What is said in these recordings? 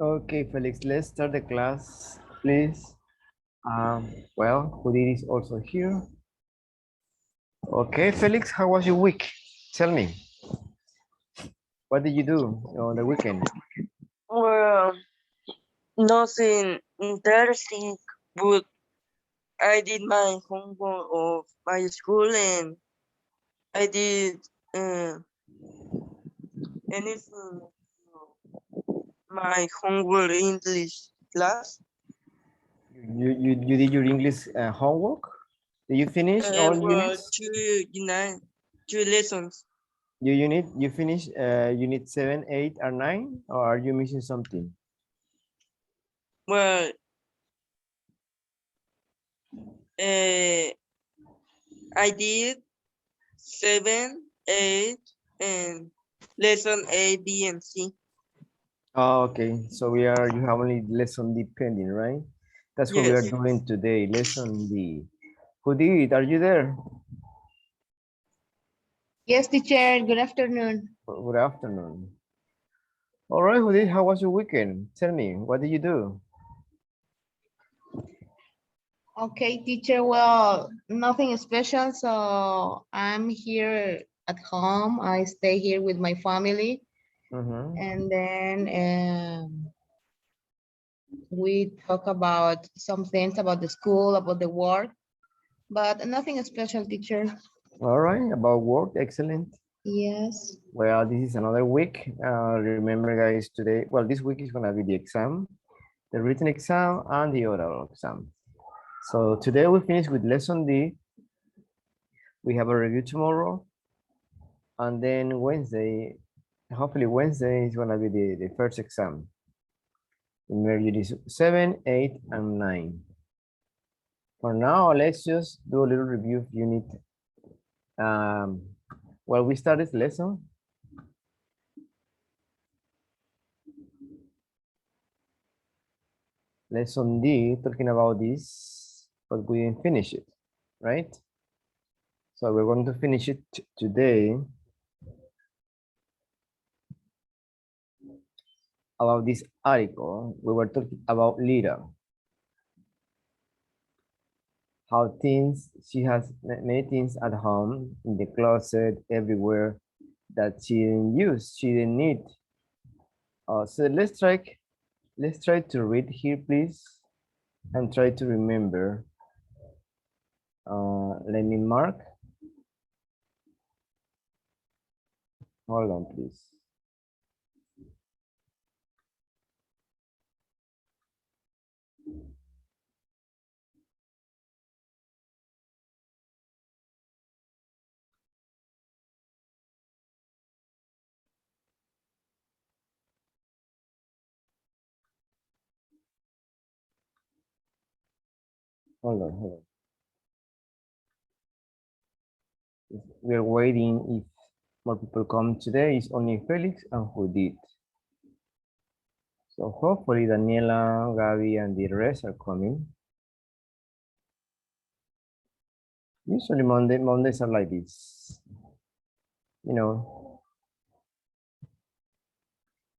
Okay, Felix, let's start the class, please. Well, Judith is also here. Okay, Felix, how was your week? Tell me, what did you do on the weekend? Well, nothing interesting, but I did my homework of my school and I did uh, anything my homework English class. You did your English homework? Did you finish all Well, units? two lessons. You finish unit 7, 8, or 9? Or are you missing something? Well, uh, I did 7, 8, and lesson A, B, and C. Oh, okay. So you have only lesson D pending, right? That's what we are Yes. doing today, lesson D. Judith, are you there? Yes, teacher. Good afternoon. Good afternoon. All right, Judith, how was your weekend? Tell me, what did you do? Okay, teacher. Well, nothing special. So I'm here at home. I stay here with my family, Mm-hmm. and then we talk about some things about the school, about the work, but nothing special, teacher. All right, about work, excellent. Yes. Well, this is another week. Remember, guys, today, well, this week is gonna be the exam, the written exam, and the oral exam. So today we finish with lesson D. We have a review tomorrow, and then Wednesday, hopefully Wednesday is gonna be the first exam. Remember, unit 7, 8, and 9. For now, let's just do a little review of unit. Well, we started lesson. Lesson D, talking about this, but we didn't finish it, right? So we're going to finish it today about this article. We were talking about Lira, how things, she has many things at home, in the closet, everywhere, that she didn't use, she didn't need. So let's try to read here, please, and try to remember. Let me mark. Hold on, please. Hold on. We're waiting if more people come today. It's only Felix and who did. So hopefully Daniela, Gabi, and the rest are coming. Usually Mondays are like this. You know,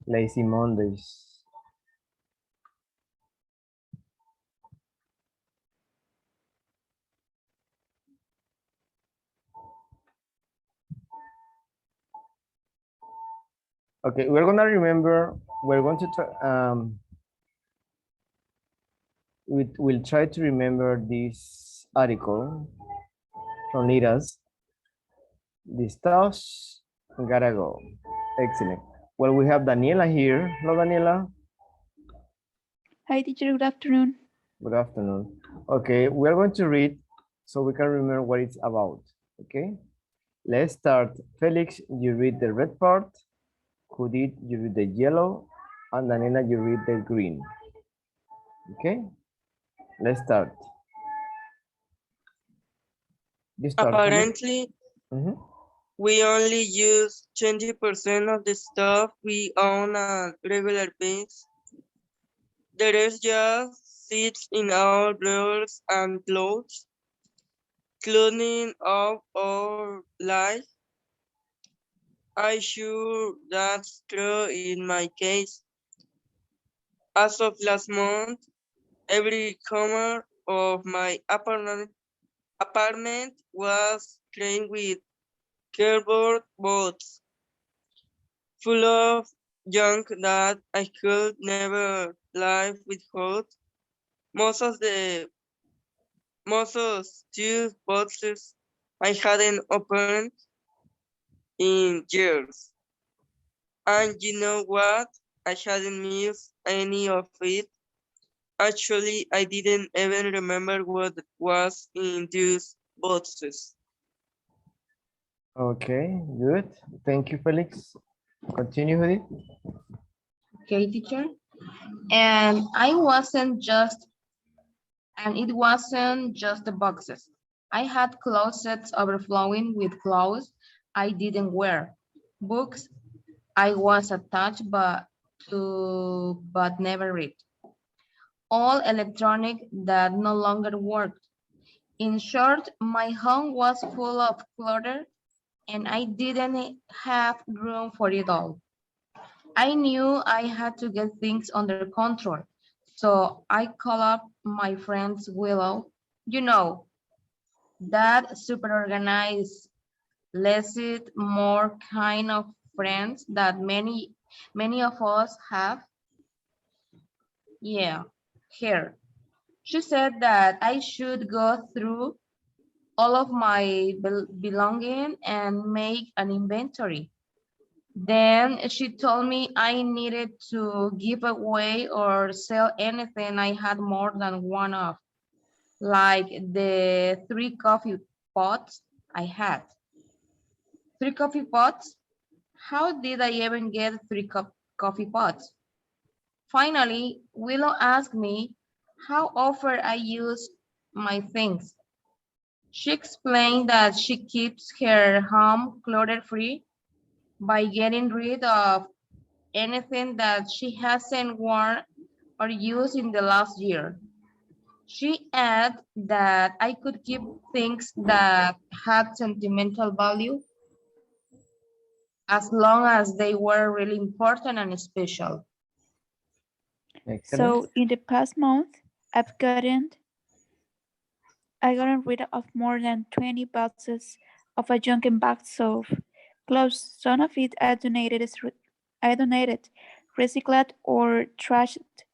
lazy Mondays. Okay, we're gonna remember, we're going to try, we'll try to remember this article from Liras. The stuffs gotta go. Excellent. Well, we have Daniela here. Hello, Daniela. Hi, teacher. Good afternoon. Good afternoon. Okay, we're going to read so we can remember what it's about. Okay, let's start. Felix, you read the red part. Judith, you read the yellow. And Daniela, you read the green. Okay, let's start. You start, Felix. Apparently, we only use 20% of the stuff we own on regular basis. The rest just sits in our drawers and clothes, cleaning up our life. I'm sure that's true in my case. As of last month, every corner of my apartment was cleaned with cardboard box full of junk that I could never live without. Most of the most of these boxes I hadn't opened in years. And you know what? I hadn't missed any of it. Actually, I didn't even remember what was in these boxes. Okay, good. Thank you, Felix. Continue with it. Okay, teacher. And it wasn't just the boxes. I had closets overflowing with clothes I didn't wear, books I was attached but never read, all electronic that no longer worked. In short, my home was full of clutter and I didn't have room for it all. I knew I had to get things under control, so I called up my friend Willow. You know, that super organized, less it, more kind of friends that many of us have. Yeah, here. She said that I should go through all of my belonging and make an inventory. Then she told me I needed to give away or sell anything I had more than one of, like the 3 coffee pots I had. 3 coffee pots? How did I even get 3 coffee pots? Finally, Willow asked me how often I use my things. She explained that she keeps her home clutter-free by getting rid of anything that she hasn't worn or used in the last year. She added that I could keep things that had sentimental value as long as they were really important and special. Excellent. So in the past month, I gotten rid of more than 20 boxes of a junk and bags of clothes. Some of it I donated, recycled, or trashed,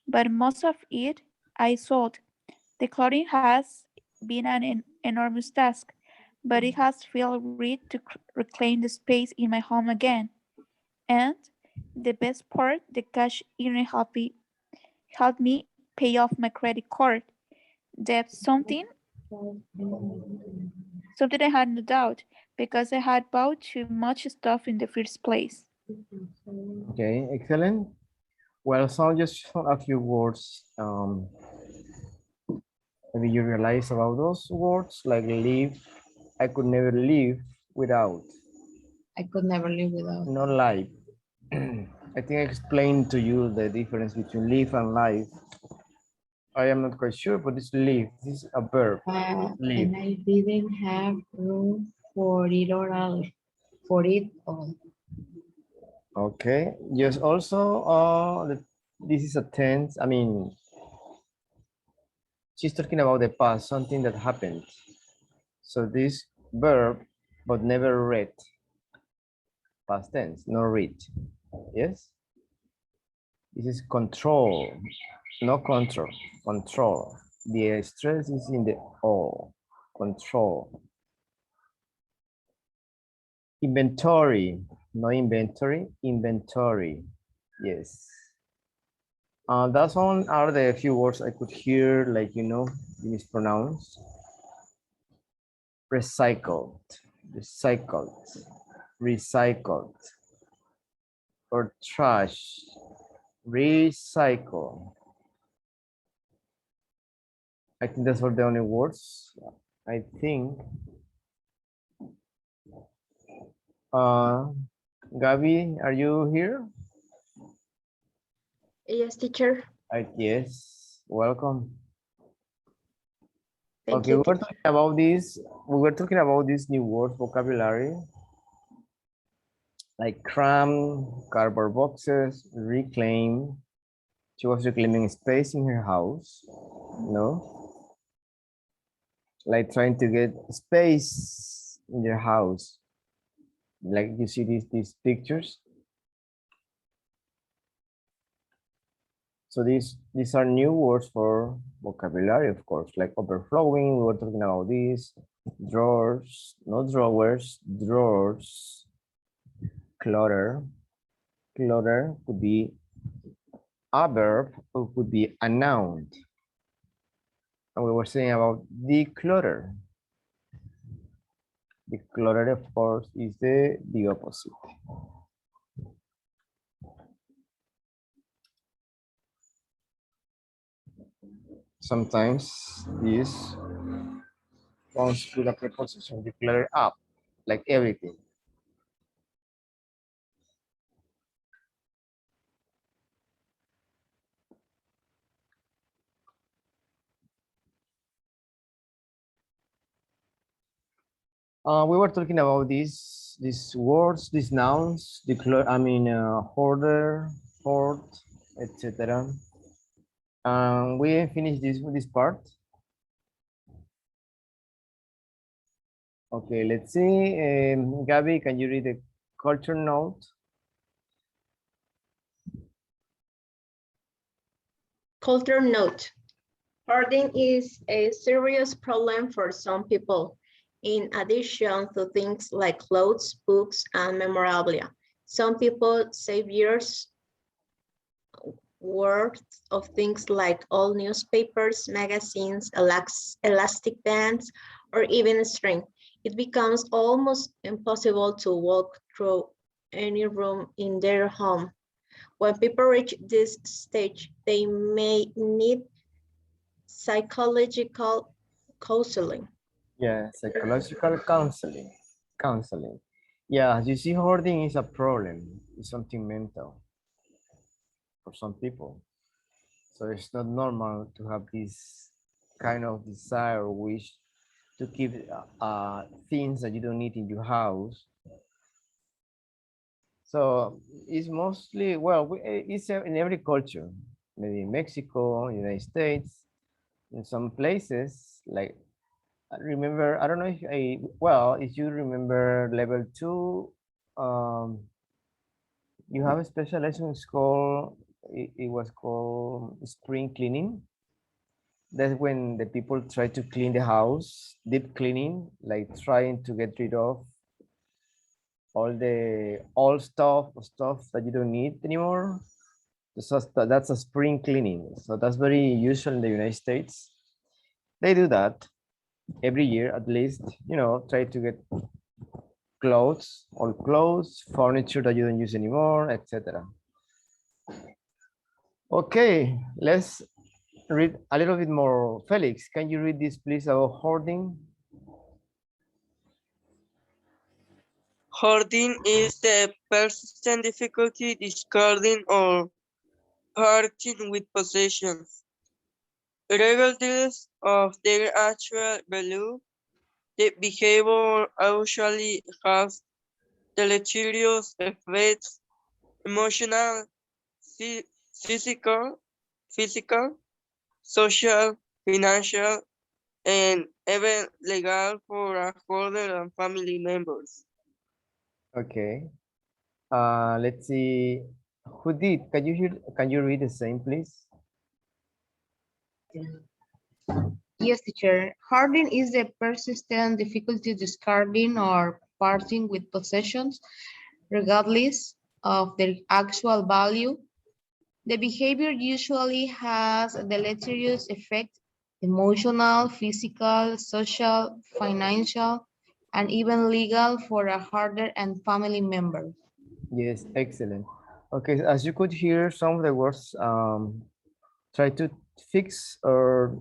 but most of it I sold. The clothing has been an enormous task, but it has felt great to reclaim the space in my home again. And the best part, the cash even helped me pay off my credit card debt, something I had no doubt because I had bought too much stuff in the first place. Okay, excellent. Well, so just a few words. Maybe you realize about those words like live. I could never live without. I could never live without. No life. I think I explained to you the difference between live and life. I am not quite sure, but it's live. This is a verb. Live. And I didn't have room for it all. Okay. Yes. Also, this is a tense. I mean, she's talking about the past, something that happened. So this verb, but never read. Past tense, no read. Yes. This is control, no control. Control. The stress is in the O. Control. Inventory, no inventory, inventory. Yes. That's all are the few words I could hear, like, mispronounced. Recycled, recycled, recycled. Or trash, recycle. I think that's all the only words. I think. Gabi, are you here? Yes, teacher. Yes, welcome. Thank Okay, you. we were talking about this. We were talking about this new word vocabulary, like cram, cardboard boxes, reclaim, She was reclaiming space in her house, like trying to get space in your house. Like you see these pictures. So these are new words for vocabulary, of course, like overflowing. We were talking about these drawers, not drawers, drawers. Clutter, clutter could be a verb or could be a noun. And we were saying about declutter. Declutter, of course, is the opposite. Sometimes this comes with a preposition, declare up, like everything. We were talking about these words, these nouns, declare. I mean, hoarder, hoard, etc. We finished this part. Okay, let's see. Gabby, can you read the culture note? Culture note. Hoarding is a serious problem for some people. In addition to things like clothes, books, and memorabilia, some people save years worth of things like old newspapers, magazines, elastic bands, or even string. It becomes almost impossible to walk through any room in their home. When people reach this stage, they may need psychological counseling. Yeah, psychological counseling. Counseling. Yeah, you see, hoarding is a problem. It's something mental for some people. So it's not normal to have this kind of desire or wish to keep things that you don't need in your house. So it's mostly, well, it's in every culture, maybe in Mexico, United States, in some places, like I remember, I don't know if you remember level 2, you have a special lesson in school, it was called spring cleaning. That's when the people try to clean the house, deep cleaning, like trying to get rid of all the old stuff that you don't need anymore. So that's a spring cleaning. So that's very usual in the United States. They do that every year at least, try to get old clothes, furniture that you don't use anymore, etc. Okay, let's read a little bit more. Felix, can you read this please about hoarding? Hoarding is the persistent difficulty discarding or parting with possessions, regardless of their actual value. The behavior usually has deleterious effects, emotional, physical, physical, social, financial, and even legal for a hoarder and family members. Okay. Let's see. Judith, can you read the same, please? Yes, teacher. Hoarding is the persistent difficulty discarding or parting with possessions, regardless of their actual value. The behavior usually has a deleterious effect, emotional, physical, social, financial, and even legal for a hoarder and family member. Yes, excellent. Okay, as you could hear, some of the words try to fix or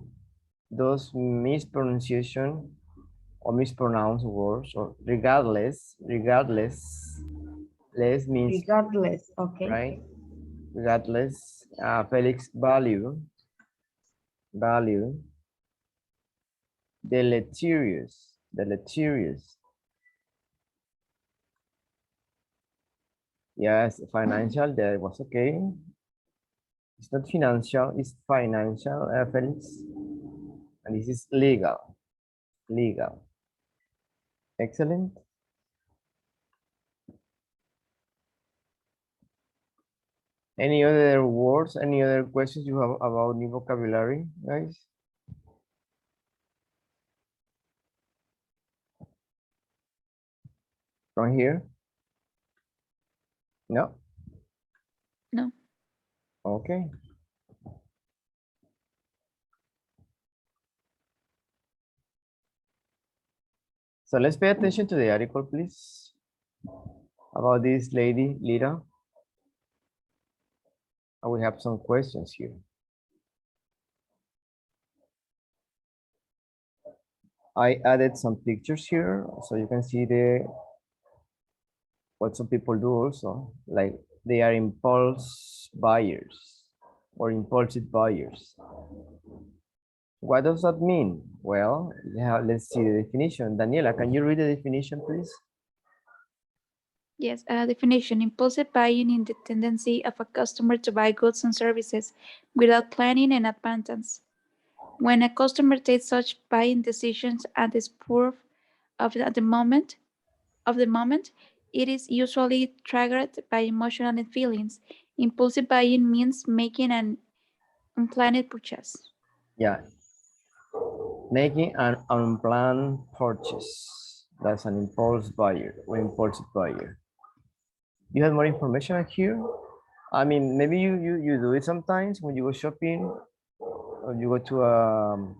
those mispronunciation or mispronounced words, or regardless, less means Regardless, okay. right, regardless. Felix, value, deleterious. Yes, financial, that was okay. It's not financial, it's financial, Felix. And this is legal. Legal. Excellent. Any other words, any other questions you have about new vocabulary, guys? From here? No? No. Okay. So let's pay attention to the article, please. About this lady, Lira. And we have some questions here. I added some pictures here so you can see what some people do also, like they are impulse buyers or impulsive buyers. What does that mean? Well, let's see the definition. Daniela, can you read the definition, please? Yes, definition. Impulsive buying is the tendency of a customer to buy goods and services without planning in advance. When a customer takes such buying decisions at the spur of the moment, it is usually triggered by emotional feelings. Impulsive buying means making an unplanned purchase. Yeah, making an unplanned purchase. That's an impulse buyer or impulsive buyer. You have more information here? I mean, maybe you do it sometimes when you go shopping or you go to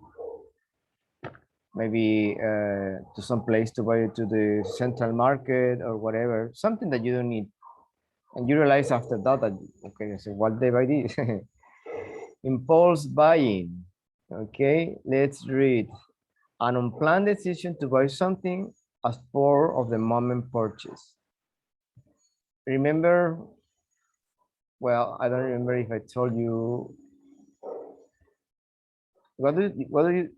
maybe to some place to buy it to the central market or whatever, something that you don't need. And you realize after that, okay, so what did I buy this? Impulse buying. Okay, let's read. An unplanned decision to buy something as part of the moment purchase. Remember, well, I don't remember if I told you, what do you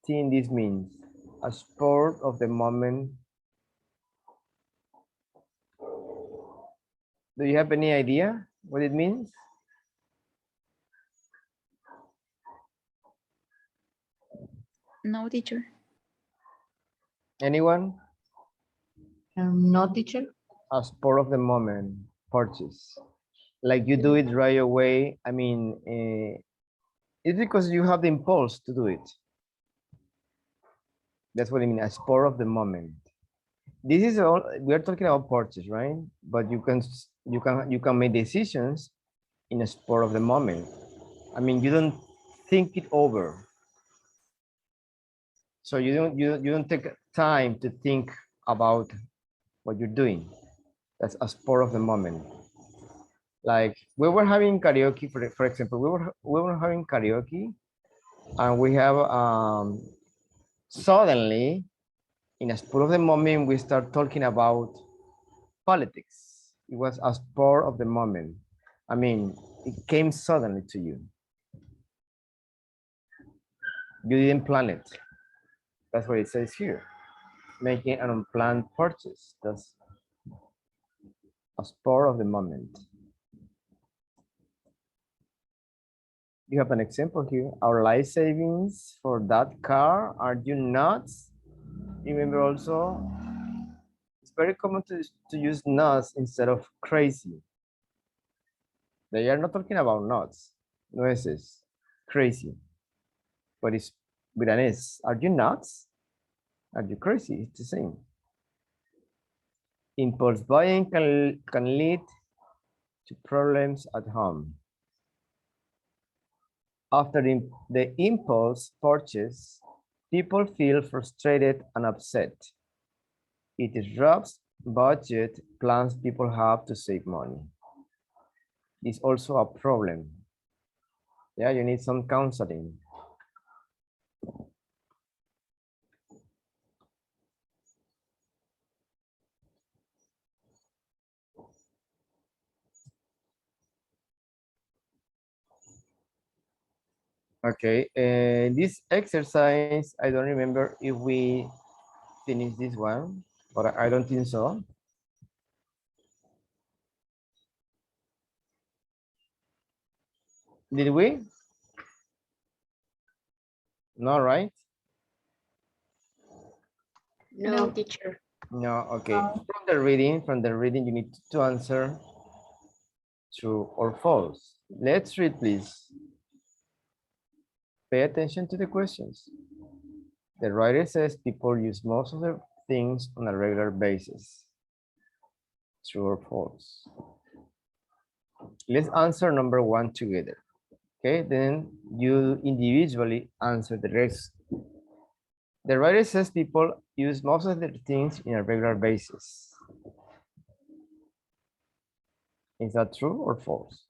think this means? A spur of the moment. Do you have any idea what it means? No, teacher. Anyone? No, teacher. A spur of the moment purchase. Like you do it right away. I mean, it's because you have the impulse to do it. That's what I mean, a spur of the moment. This is all we are talking about purchase, right? But you can make decisions in a spur of the moment. I mean, you don't think it over. So you don't take time to think about what you're doing. That's a spur of the moment. Like we were having karaoke, for example, we were having karaoke, and we have suddenly, in a spur of the moment, we start talking about politics. It was a spur of the moment. I mean, it came suddenly to you. You didn't plan it. That's what it says here. Making an unplanned purchase. That's a spur of the moment. You have an example here. Our life savings for that car. Are you nuts? Remember also, it's very common to use nuts instead of crazy. They are not talking about nuts, nueces, crazy, but it's with an S. Are you nuts? Are you crazy? It's the same. Impulse buying can lead to problems at home. After the impulse purchase, people feel frustrated and upset. It disrupts budget plans people have to save money. It's also a problem. Yeah, you need some counseling. Okay, this exercise, I don't remember if we finished this one, but I don't think so. Did we? No, right? No, No. teacher. No, okay. From the reading, you need to answer true or false. Let's read, please. Pay attention to the questions. The writer says people use most of their things on a regular basis. True or false? Let's answer number one together. Okay, then you individually answer the rest. The writer says people use most of their things in a regular basis. Is that true or false?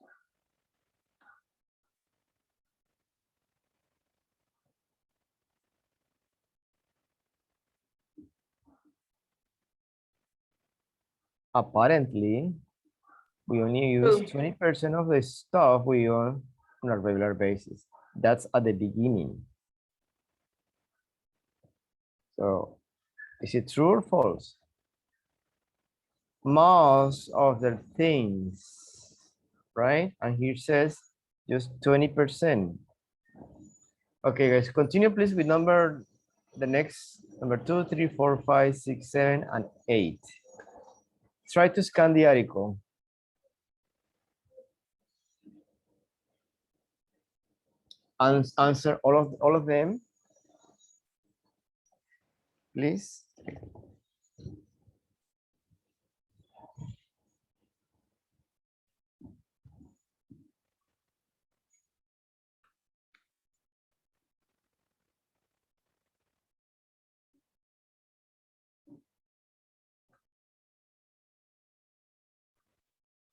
Apparently, we only use True. 20% of the stuff we own on a regular basis. That's at the beginning. So, is it true or false? Most of the things, right? And here says just 20%. Okay, guys, continue please with the next number 2, 3, 4, 5, 6, 7, and 8. Try to scan the article. Answer all of them, please.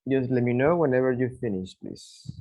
Just let me know whenever you finish, please.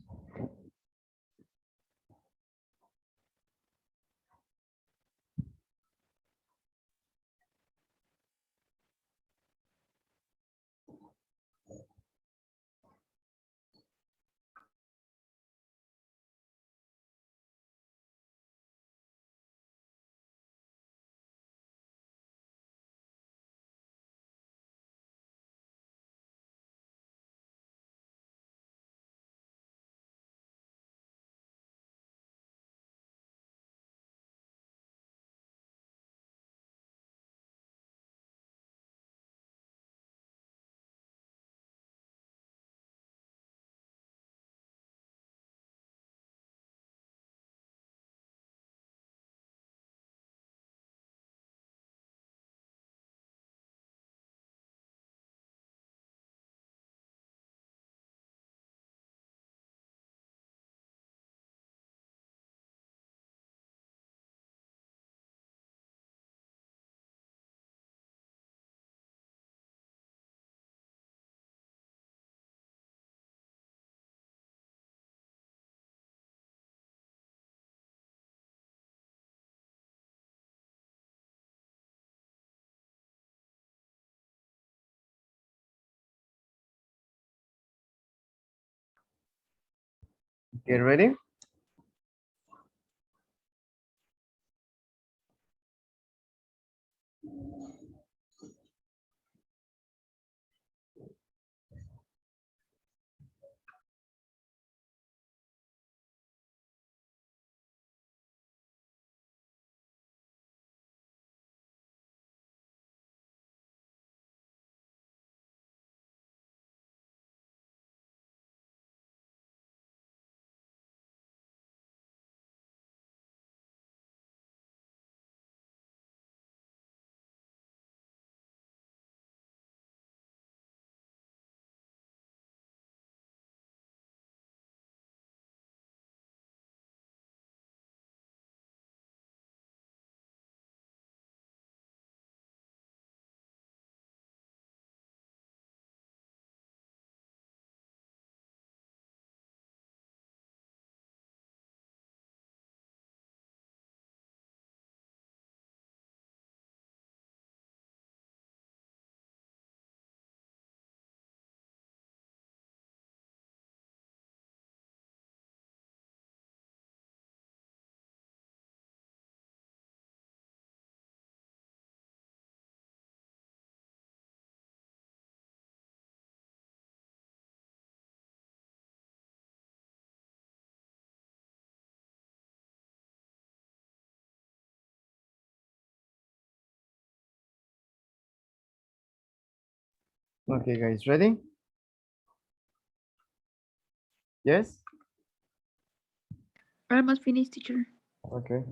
Get ready? Okay, guys, ready? Yes? Almost finished, teacher. Okay.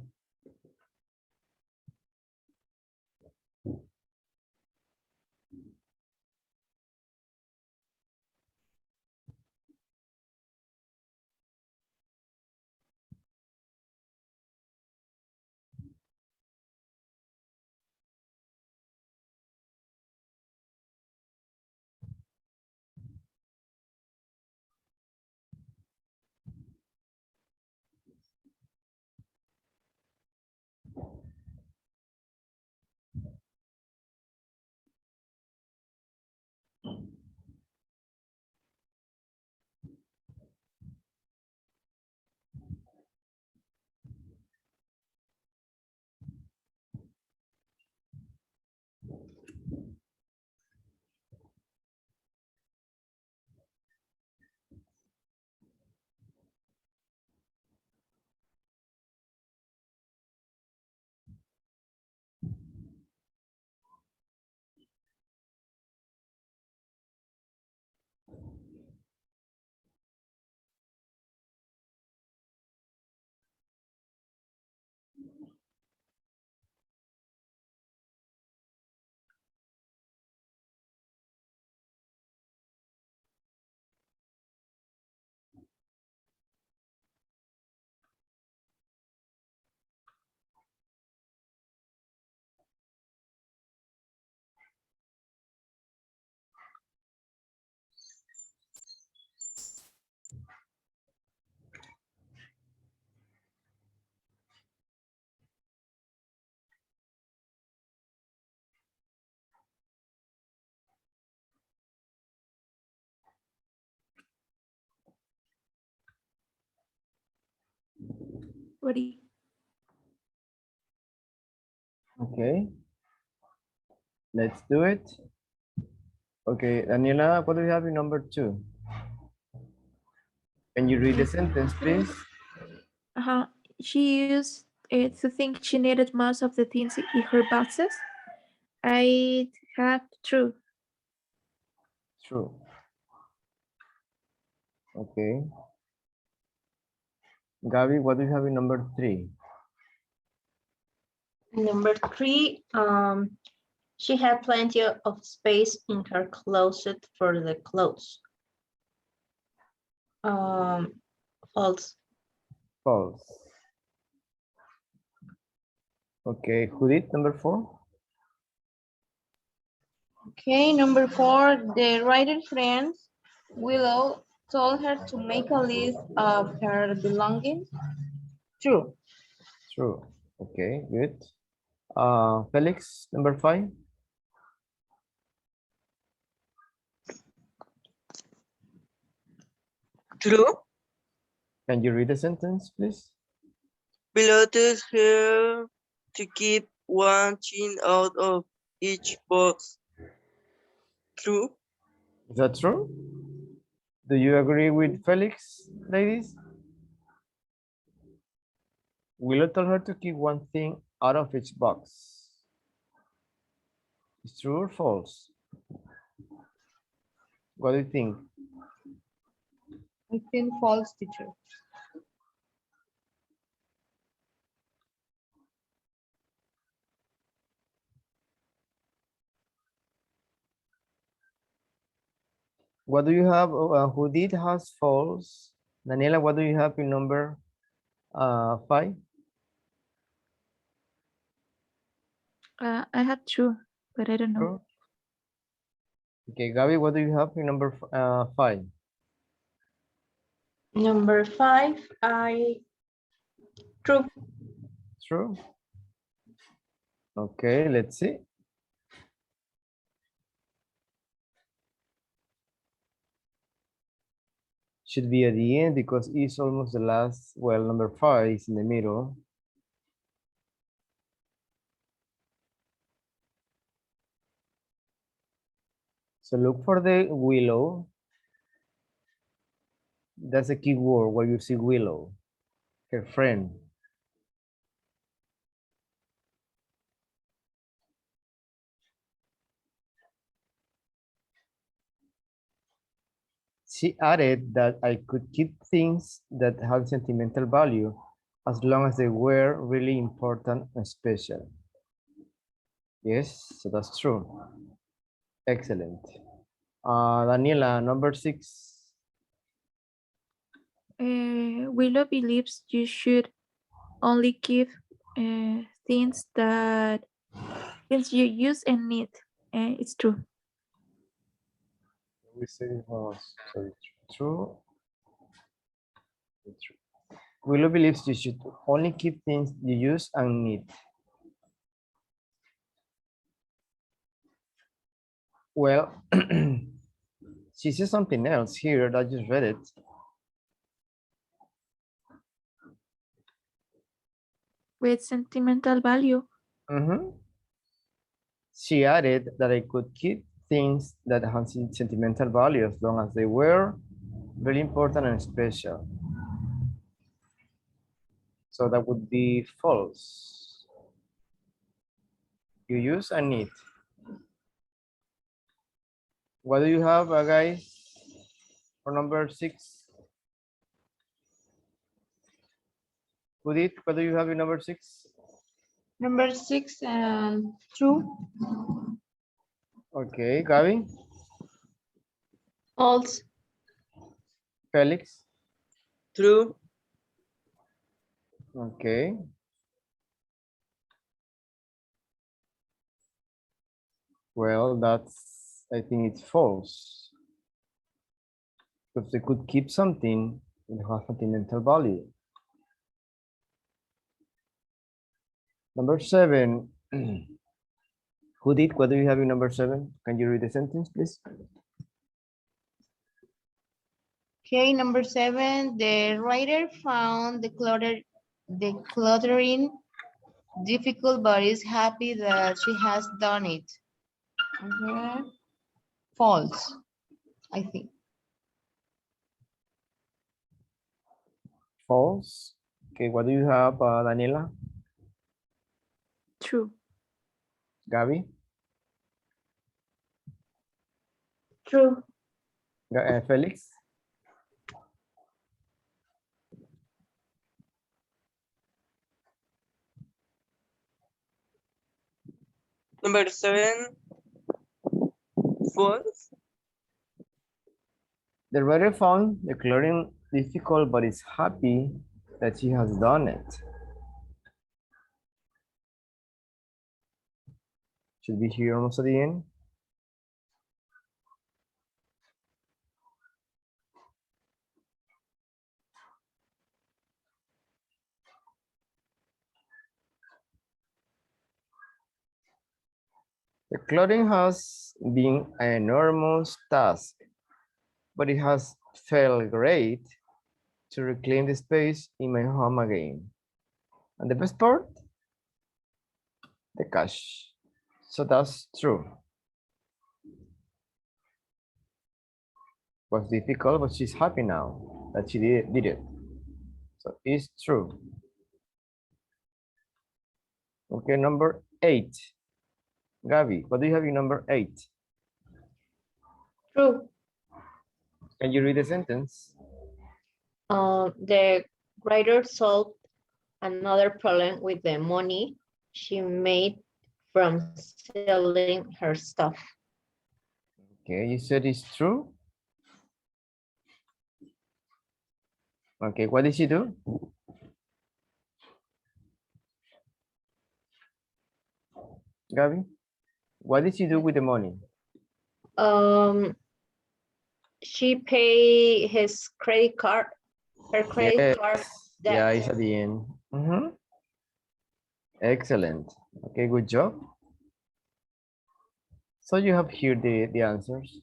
Ready. Okay. Let's do it. Okay, Daniela, what do you have in number 2? Can you read the sentence, please? Uh-huh. She used to think she needed most of the things in her boxes. I had true. True. Okay. Gabi, what do you have in number 3? Number 3, she had plenty of space in her closet for the clothes. False. False. Okay, Judith, number 4? Okay, number 4, the writer's friend Willow told her to make a list of her belongings. True. True. Okay, good. Felix, number 5? True. Can you read the sentence, please? Below tells her to keep one chin out of each box. True. Is that true? Do you agree with Felix, ladies? Willow told her to keep one thing out of each box. Is true or false? What do you think? I think false, teacher. What do you have? Who did has false? Daniela, what do you have in number 5? I had true, but I don't know. True. Okay, Gabi, what do you have in number 5? Number 5, true. True. Okay, let's see. Should be at the end because it's almost the last. Well, number 5 is in the middle. So look for the Willow. That's a key word where you see Willow, her friend. She added that I could keep things that had sentimental value as long as they were really important and special. Yes, so that's true. Excellent. Daniela, number 6. Willow believes you should only keep things you use and need. It's true. We say it was true. True. Willow believes you should only keep things you use and need. Well, she says something else here. I just read it. With sentimental value. She added that I could keep things that had sentimental value as long as they were really important and special. So that would be false. You use and need. What do you have, guys, for number 6? Judith, what do you have in number 6? Number 6 and true. Okay, Gaby, False. Felix. True. Okay. Well, I think it's false. Because they could keep something that has sentimental value. Number 7. Judith, what do you have in number 7? Can you read the sentence, please? Okay, number 7, the writer found the cluttering difficult, but is happy that she has done it. Okay. False, I think. False. Okay, what do you have, Daniela? True. Gaby? True. Felix? Number 7. False. The writer found the coloring difficult, but is happy that she has done it. Should be here almost at the end. The clothing has been an enormous task, but it has felt great to reclaim the space in my home again. And the best part? The cash. So that's true. Was difficult, but she's happy now that she did it. So it's true. Okay, number 8. Gaby, what do you have in number 8? True. Can you read the sentence? The writer solved another problem with the money she made from selling her stuff. Okay, you said it's true. Okay, what did she do? Gaby, what did she do with the money? She paid his credit card, her credit card debt. Yeah, it's at the end. Excellent. Okay, good job. So you have here the answers.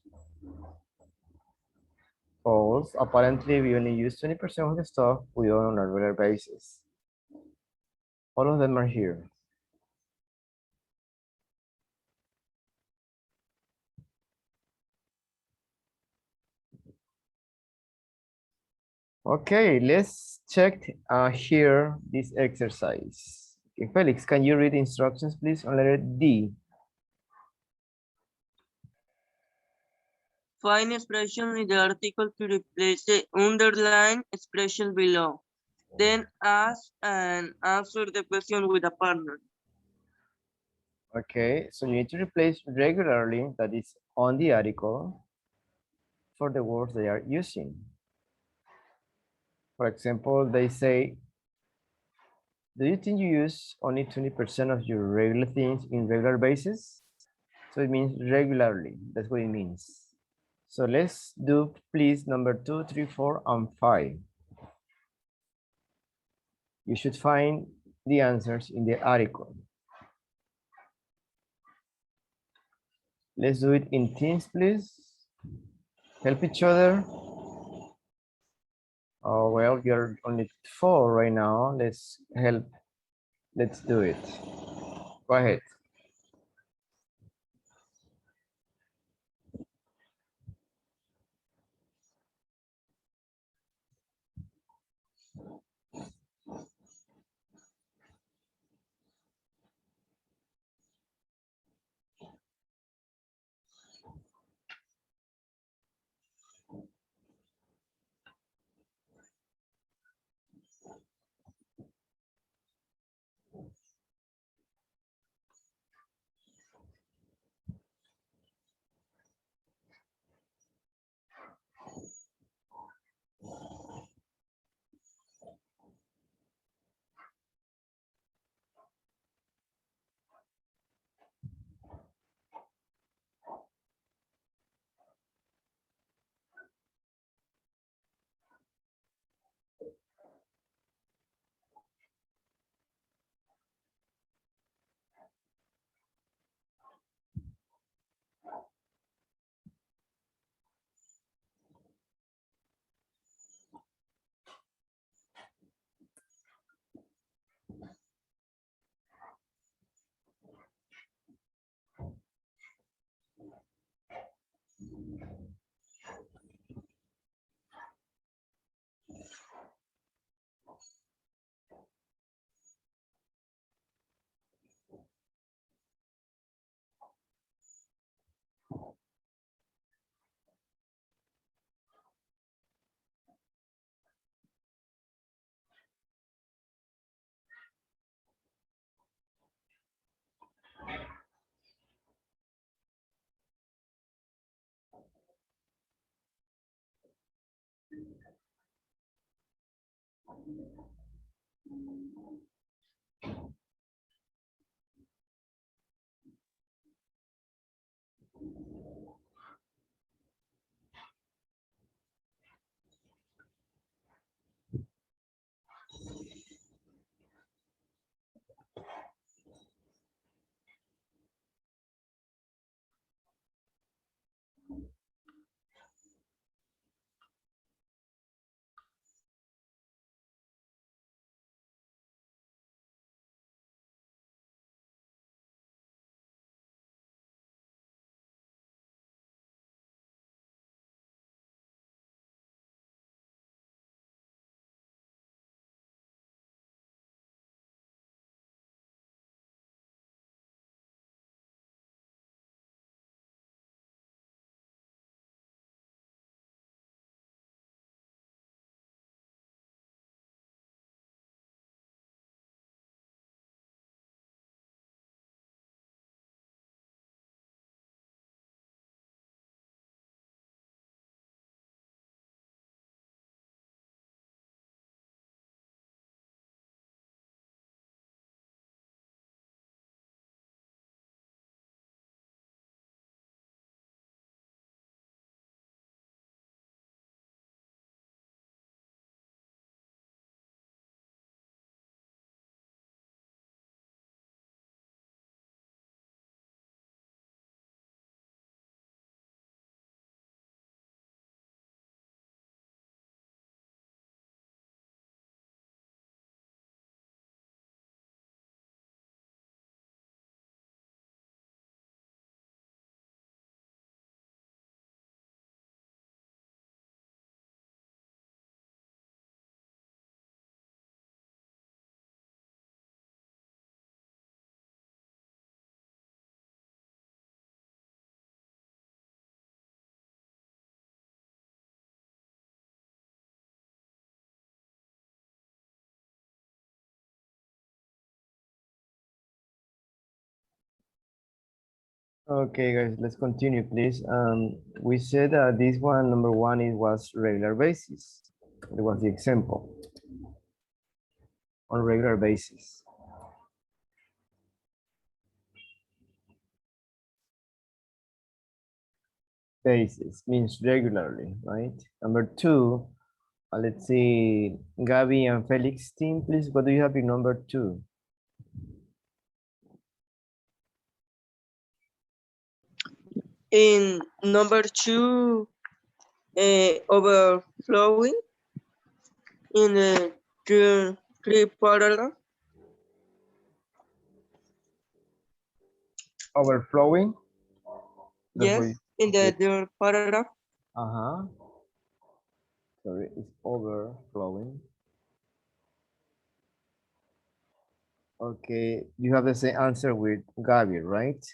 False. Apparently, we only use 20% of the stuff we own on a regular basis. All of them are here. Okay, let's check here this exercise. Okay, Felix, can you read the instructions, please, on letter D? Find expression in the article to replace the underlined expression below. Then ask and answer the question with a partner. Okay, so you need to replace regularly, that is on the article, for the words they are using. For example, they say, do you think you use only 20% of your regular things in regular basis? So it means regularly, that's what it means. So let's do please number 2, 3, 4, and 5. You should find the answers in the article. Let's do it in teams, please. Help each other. Oh, well, you're only 4 right now. Let's help. Let's do it. Go ahead. Okay, guys, let's continue, please. We said this one, number one, it was regular basis. It was the example on regular basis. Basis means regularly, right? Number two, let's see, Gabby and Felix team, please. What do you have in number two? In number two, overflowing in the three paragraph. Overflowing? That's what Yes, in the okay. third paragraph. Uh-huh. Sorry, it's overflowing. Okay, you have the same answer with Gabi, right?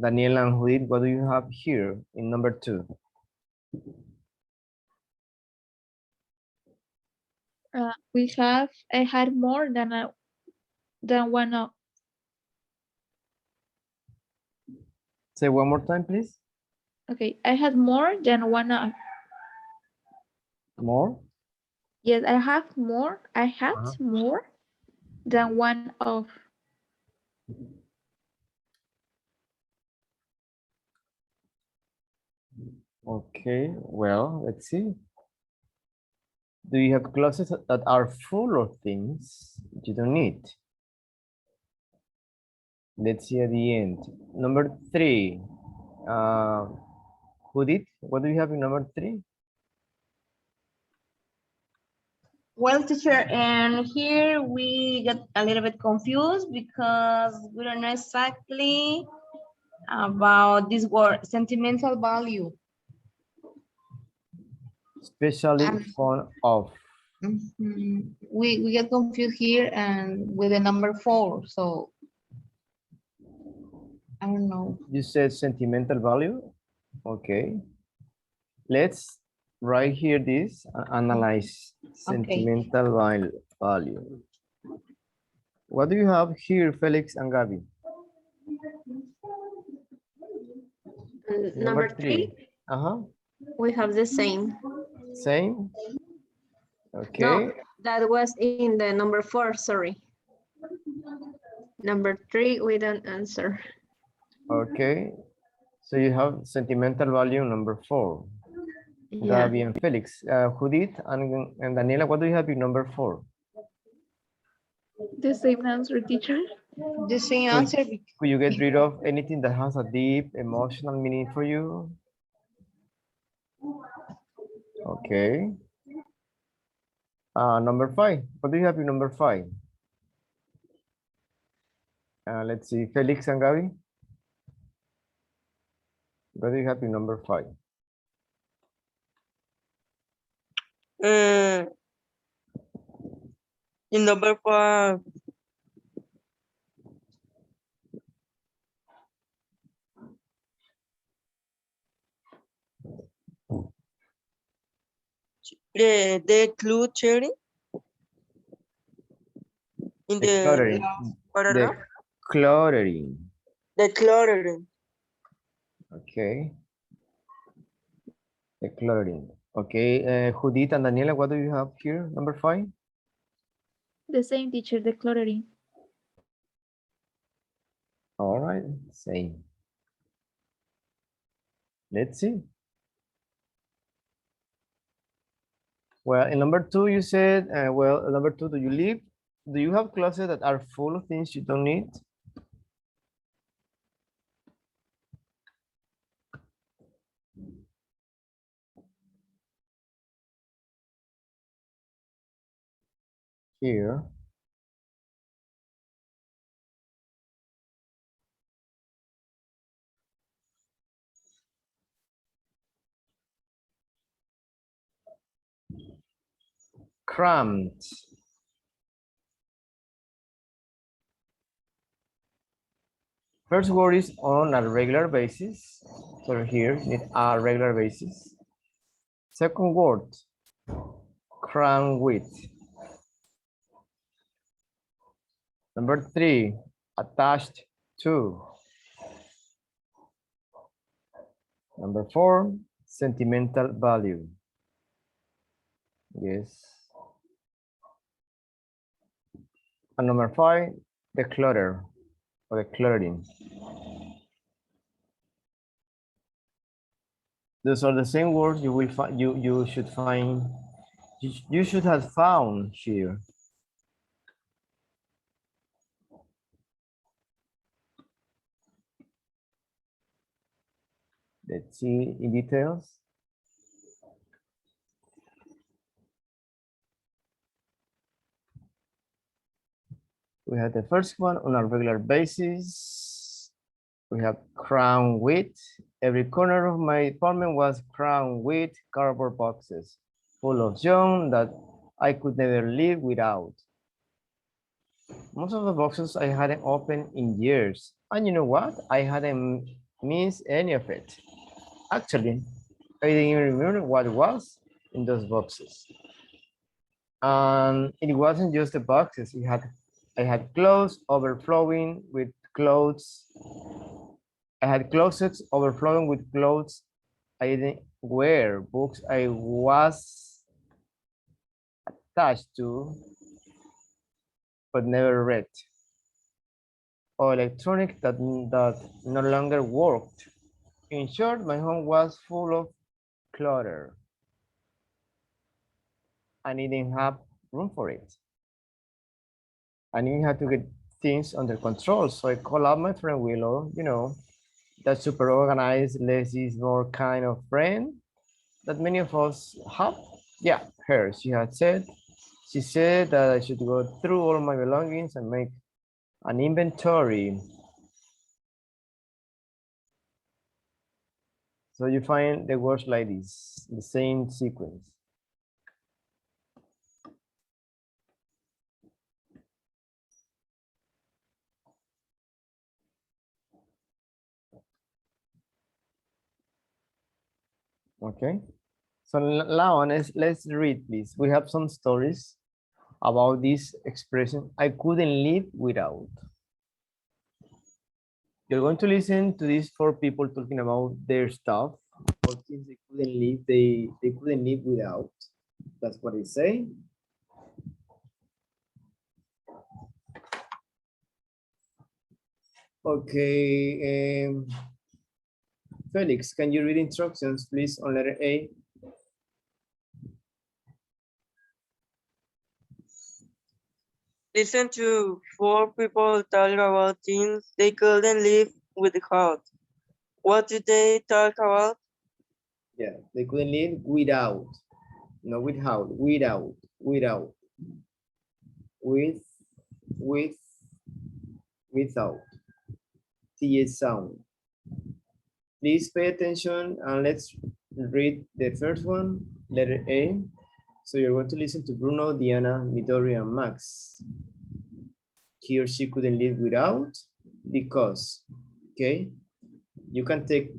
Daniel and Judith, what do you have here in number two? I had more than one of. Say one more time, please. Okay, I had more than one of. More? Yes, I have more. I had Uh-huh. more than one of. Okay, well, let's see. Do you have closets that are full of things you don't need? Let's see at the end. Number three. Judith, what do you have in number three? Well, teacher, and here we get a little bit confused because we don't know exactly about this word, sentimental value. Especially fond of. We get confused here and with the number 4, so I don't know. You said sentimental value? Okay. Let's write here this and analyze sentimental value. What do you have here, Felix and Gabi? Number three, Uh-huh. we have the same. Same? Okay. No, that was in the number 4, sorry. Number 3, we don't answer. Okay. So you have sentimental value number 4. Yeah. Gabi and Felix. Judith and Daniela, what do you have in number 4? The same answer, teacher. The same answer. Could you get rid of anything that has a deep emotional meaning for you? Okay. Number 5. What do you have in number 5? Let's see, Felix and Gabi. What do you have in number 5? In number 5, the cluttering in The the cluttering. last The paragraph. cluttering. The cluttering. Okay. The cluttering. Okay. Judith and Daniela, what do you have here? Number 5? The same, teacher, the cluttering. All right. Same. Let's see. Well, in number 2, you said, well, number 2, do you have closets that are full of things you don't need? Here. Cramped. First word is on a regular basis. So here, need a regular basis. Second word, cram with. Number 3, attached to. Number 4, sentimental value. Yes. And number 5, the clutter or the cluttering. Those are the same words you will find. You should find. You should have found here. Let's see in details. We have the first one on a regular basis. We have crowned with. Every corner of my apartment was crowned with cardboard boxes full of junk that I could never live without. Most of the boxes I hadn't opened in years. And you know what? I hadn't missed any of it. Actually, I didn't even remember what was in those boxes. And it wasn't just the boxes. I had clothes overflowing with clothes. I had closets overflowing with clothes I didn't wear, books I was attached to but never read, or electronic that no longer worked. In short, my home was full of clutter. I didn't have room for it. I knew how to get things under control. So I called up my friend Willow, you know, that super organized, less is more kind of friend that many of us have. Yeah, her, she said that I should go through all my belongings and make an inventory. So you find the words like this, the same sequence. Okay, so now let's read, please. We have some stories about this expression, I couldn't live without. You're going to listen to these 4 people talking about their stuff, or things they couldn't live, they couldn't live without. That's what they say. Okay, Felix, can you read instructions, please, on letter A? Listen to 4 people talk about things they couldn't live without. What did they talk about? Yeah, they couldn't live without. No, without, without, without. With, without. TH sound. Please pay attention and let's read the first one, letter A. So you're going to listen to Bruno, Diana, Midori, and Max. He or she couldn't live without because, okay? You can take,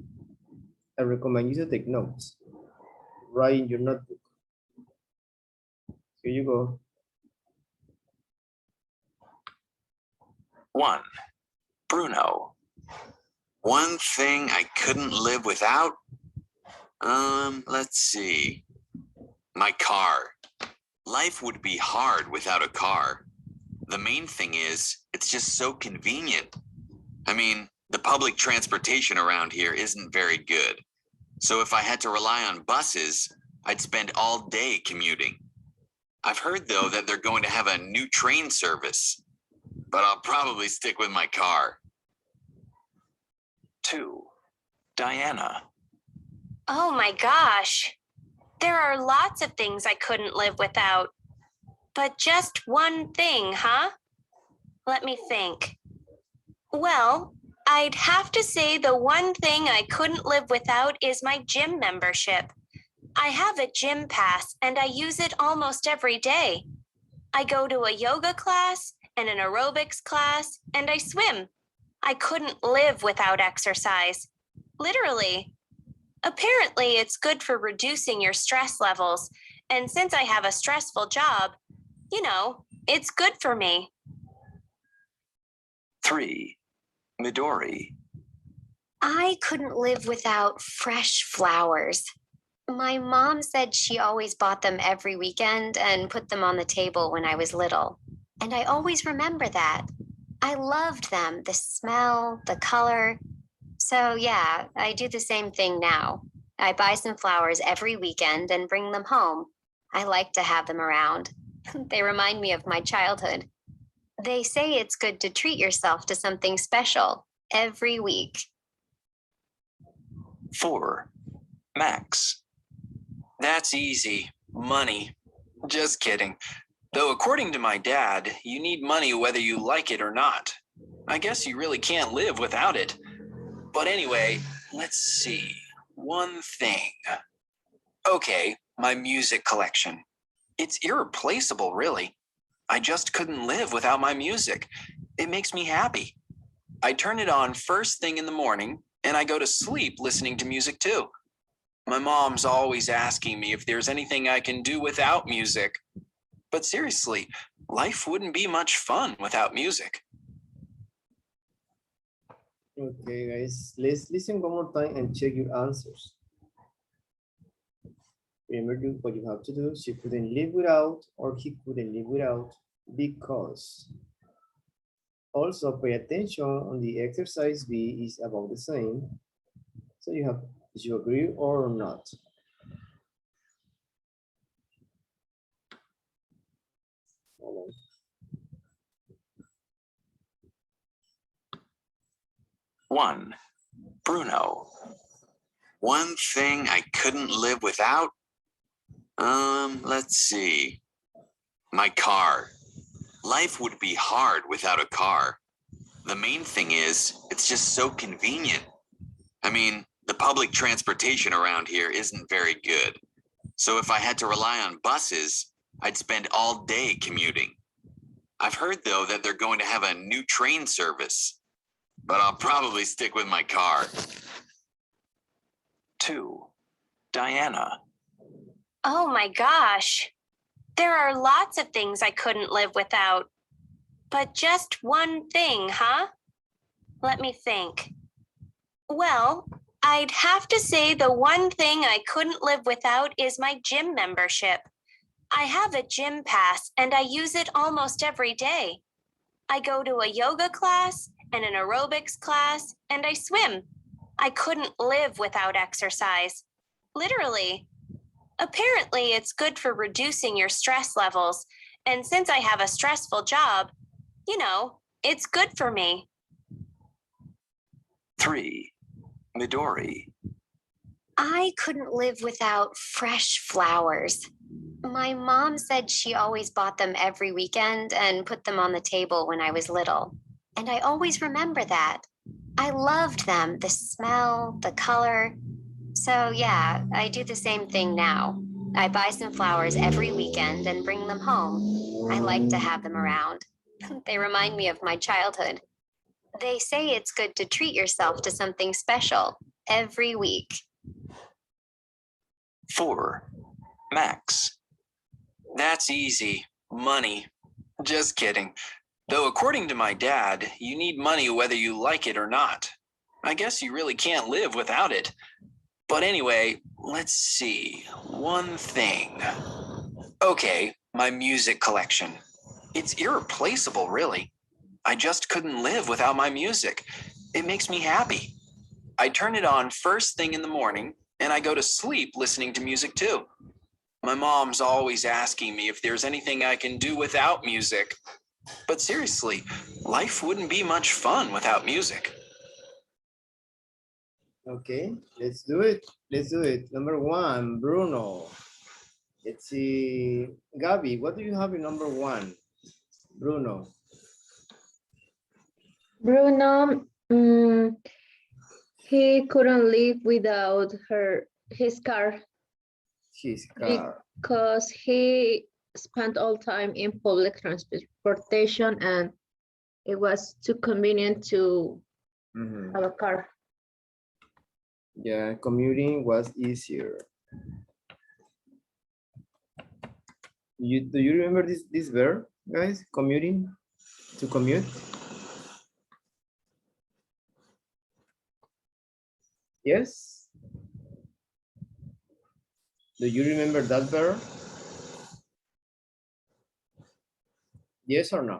I recommend you to take notes. Write in your notebook. Here you go. 1. Bruno. One thing I couldn't live without? Let's see. My car. Life would be hard without a car. The main thing is, it's just so convenient. I mean, the public transportation around here isn't very good. So if I had to rely on buses, I'd spend all day commuting. I've heard, though, that they're going to have a new train service, but I'll probably stick with my car. 2. Diana. Oh my gosh. There are lots of things I couldn't live without. But just one thing, huh? Let me think. Well, I'd have to say the one thing I couldn't live without is my gym membership. I have a gym pass and I use it almost every day. I go to a yoga class and an aerobics class and I swim. I couldn't live without exercise. Literally. Apparently, it's good for reducing your stress levels. And since I have a stressful job, you know, it's good for me. 3. Midori. I couldn't live without fresh flowers. My mom said she always bought them every weekend and put them on the table when I was little. And I always remember that. I loved them, the smell, the color. So yeah, I do the same thing now. I buy some flowers every weekend and bring them home. I like to have them around. They remind me of my childhood. They say it's good to treat yourself to something special every week. 4. Max. That's easy. Money. Just kidding. Though according to my dad, you need money whether you like it or not. I guess you really can't live without it. But anyway, let's see. One thing. Okay, my music collection. It's irreplaceable, really. I just couldn't live without my music. It makes me happy. I turn it on first thing in the morning, and I go to sleep listening to music too. My mom's always asking me if there's anything I can do without music. But seriously, life wouldn't be much fun without music. Okay, guys, let's listen one more time and check your answers. Remember what you have to do. She couldn't live without, or he couldn't live without, because. Also, pay attention on the exercise B is about the same. So you have, do you agree or not? Hold on. One, Bruno. One thing I couldn't live without? Let's see. My car. Life would be hard without a car. The main thing is, it's just so convenient. I mean, the public transportation around here isn't very good. So if I had to rely on buses, I'd spend all day commuting. I've heard, though, that they're going to have a new train service, but I'll probably stick with my car. 2, Diana. Oh my gosh. There are lots of things I couldn't live without. But just one thing, huh? Let me think. Well, I'd have to say the one thing I couldn't live without is my gym membership. I have a gym pass and I use it almost every day. I go to a yoga class and an aerobics class and I swim. I couldn't live without exercise. Literally. Apparently, it's good for reducing your stress levels. And since I have a stressful job, you know, it's good for me. 3, Midori. I couldn't live without fresh flowers. My mom said she always bought them every weekend and put them on the table when I was little. And I always remember that. I loved them, the smell, the color. So yeah, I do the same thing now. I buy some flowers every weekend and bring them home. I like to have them around. They remind me of my childhood. They say it's good to treat yourself to something special every week. 4, Max. That's easy. Money. Just kidding. Though according to my dad, you need money whether you like it or not. I guess you really can't live without it. But anyway, let's see. One thing. Okay, my music collection. It's irreplaceable, really. I just couldn't live without my music. It makes me happy. I turn it on first thing in the morning, and I go to sleep listening to music too. My mom's always asking me if there's anything I can do without music. But seriously, life wouldn't be much fun without music. Okay, let's do it. Let's do it. Number 1, Bruno. Let's see. Gabi, what do you have in number 1? Bruno. Bruno, he couldn't live without his car His car. because he spent all time in public transportation and it was too convenient to have a car. Yeah, commuting was easier. Do you remember this verb, guys? Commuting? To commute? Yes? Do you remember that verb? Yes or no?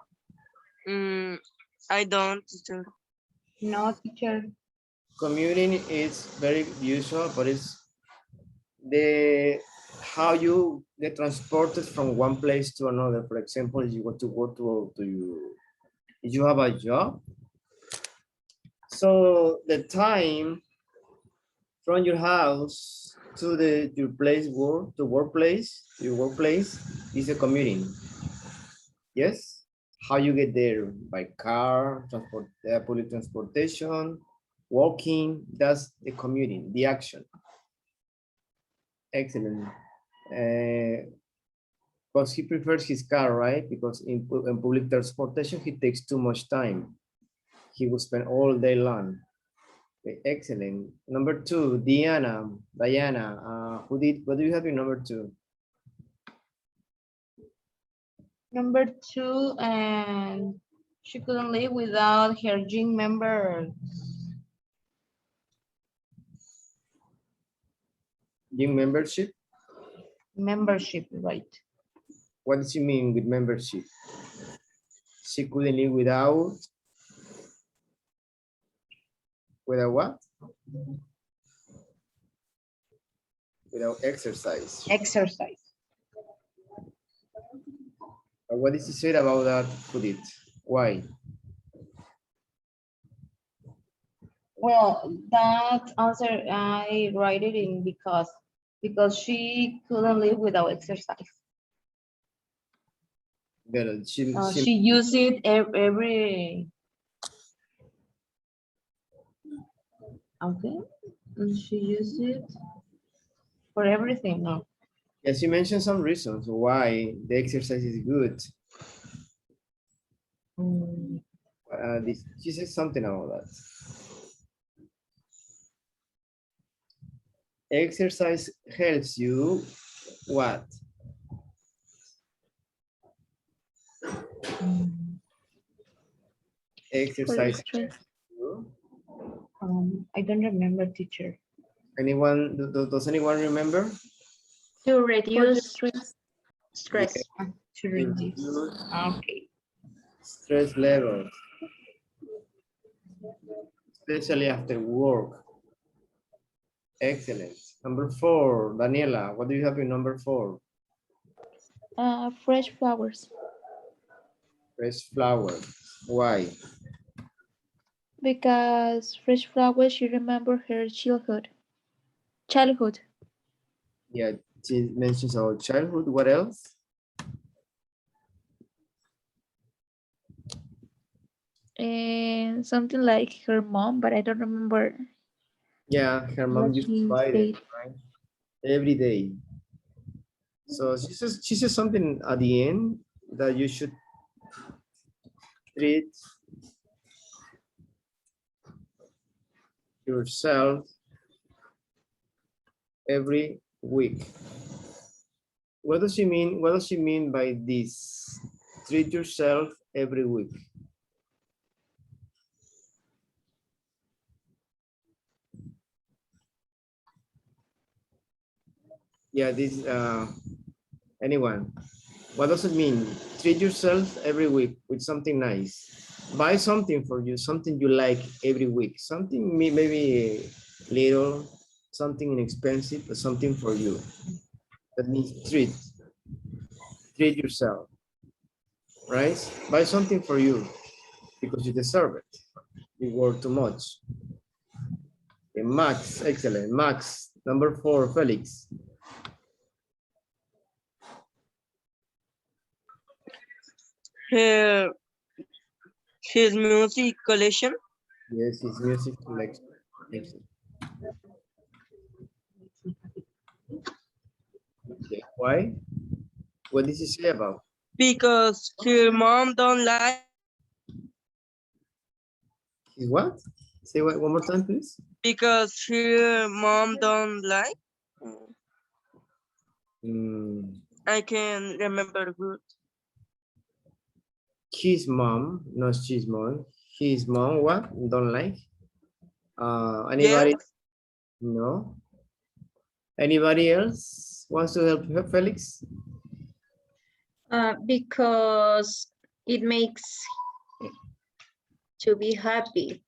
I don't, teacher. No, teacher. Commuting is very usual, but it's the how you get transported from one place to another. For example, if you want to go to you, if you have a job. So the time from your house to your place work to workplace, your workplace is a commuting. Yes? How you get there? By car, public transportation, walking, that's the commuting, the action. Excellent. Because he prefers his car, right? Because in public transportation, he takes too much time. He will spend all day long. Okay, excellent. Number two, Diana, what do you have in number two? Number two, and she couldn't live without her gym member. Gym membership? Membership, right? What does she mean with membership? She couldn't live without what? Without exercise. Exercise. What did she say about that, Judith? Why? Well, that answer I write it in because she couldn't live without exercise. Well, She used it every. Okay, and she used it for everything. No. yes, she mentioned some reasons why the exercise is good. Mm, She said something about that. Exercise helps you what? Exercise. I don't remember, teacher. Anyone, does anyone remember? To reduce stress. stress. To reduce. Okay. Stress levels, especially after work. Excellent. Number four, Daniela, what do you have in number four? Fresh flowers. Fresh flowers. Why? Because fresh flowers, she remember her childhood. Yeah, she mentions our childhood. What else? And something like her mom, but I don't remember Yeah, her mom what used to she buy said. it, right? Every day. So she says something at the end that you should treat yourself every week. What does she mean? What does she mean by this? Treat yourself every week. Yeah, this anyone. What does it mean? Treat yourself every week with something nice. Buy something for you, something you like every week. Something maybe little, something inexpensive, but something for you. That means treat yourself, right? Buy something for you because you deserve it. You work too much. Okay, Max, excellent. Max, number four, Felix. Her his music collection. Yes, his music collection. Excellent. Okay, why? What did he say about? Because her mom don't like. His what? Say what one more time, please. Because her mom don't like. I can remember good. His mom, not his mom. His mom, what? Don't like? Anybody? Yes. No. Anybody else wants to help Felix? Because it makes to be happy.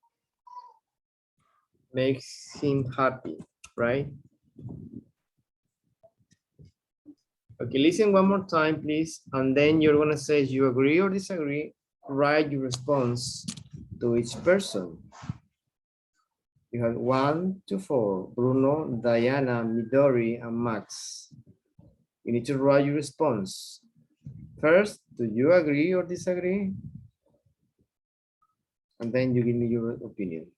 Makes him happy, right? Okay, listen one more time, please. And then you're gonna say you agree or disagree. Write your response to each person. You have 1 to 4, Bruno, Diana, Midori, and Max. You need to write your response. First, do you agree or disagree? And then you give me your opinion.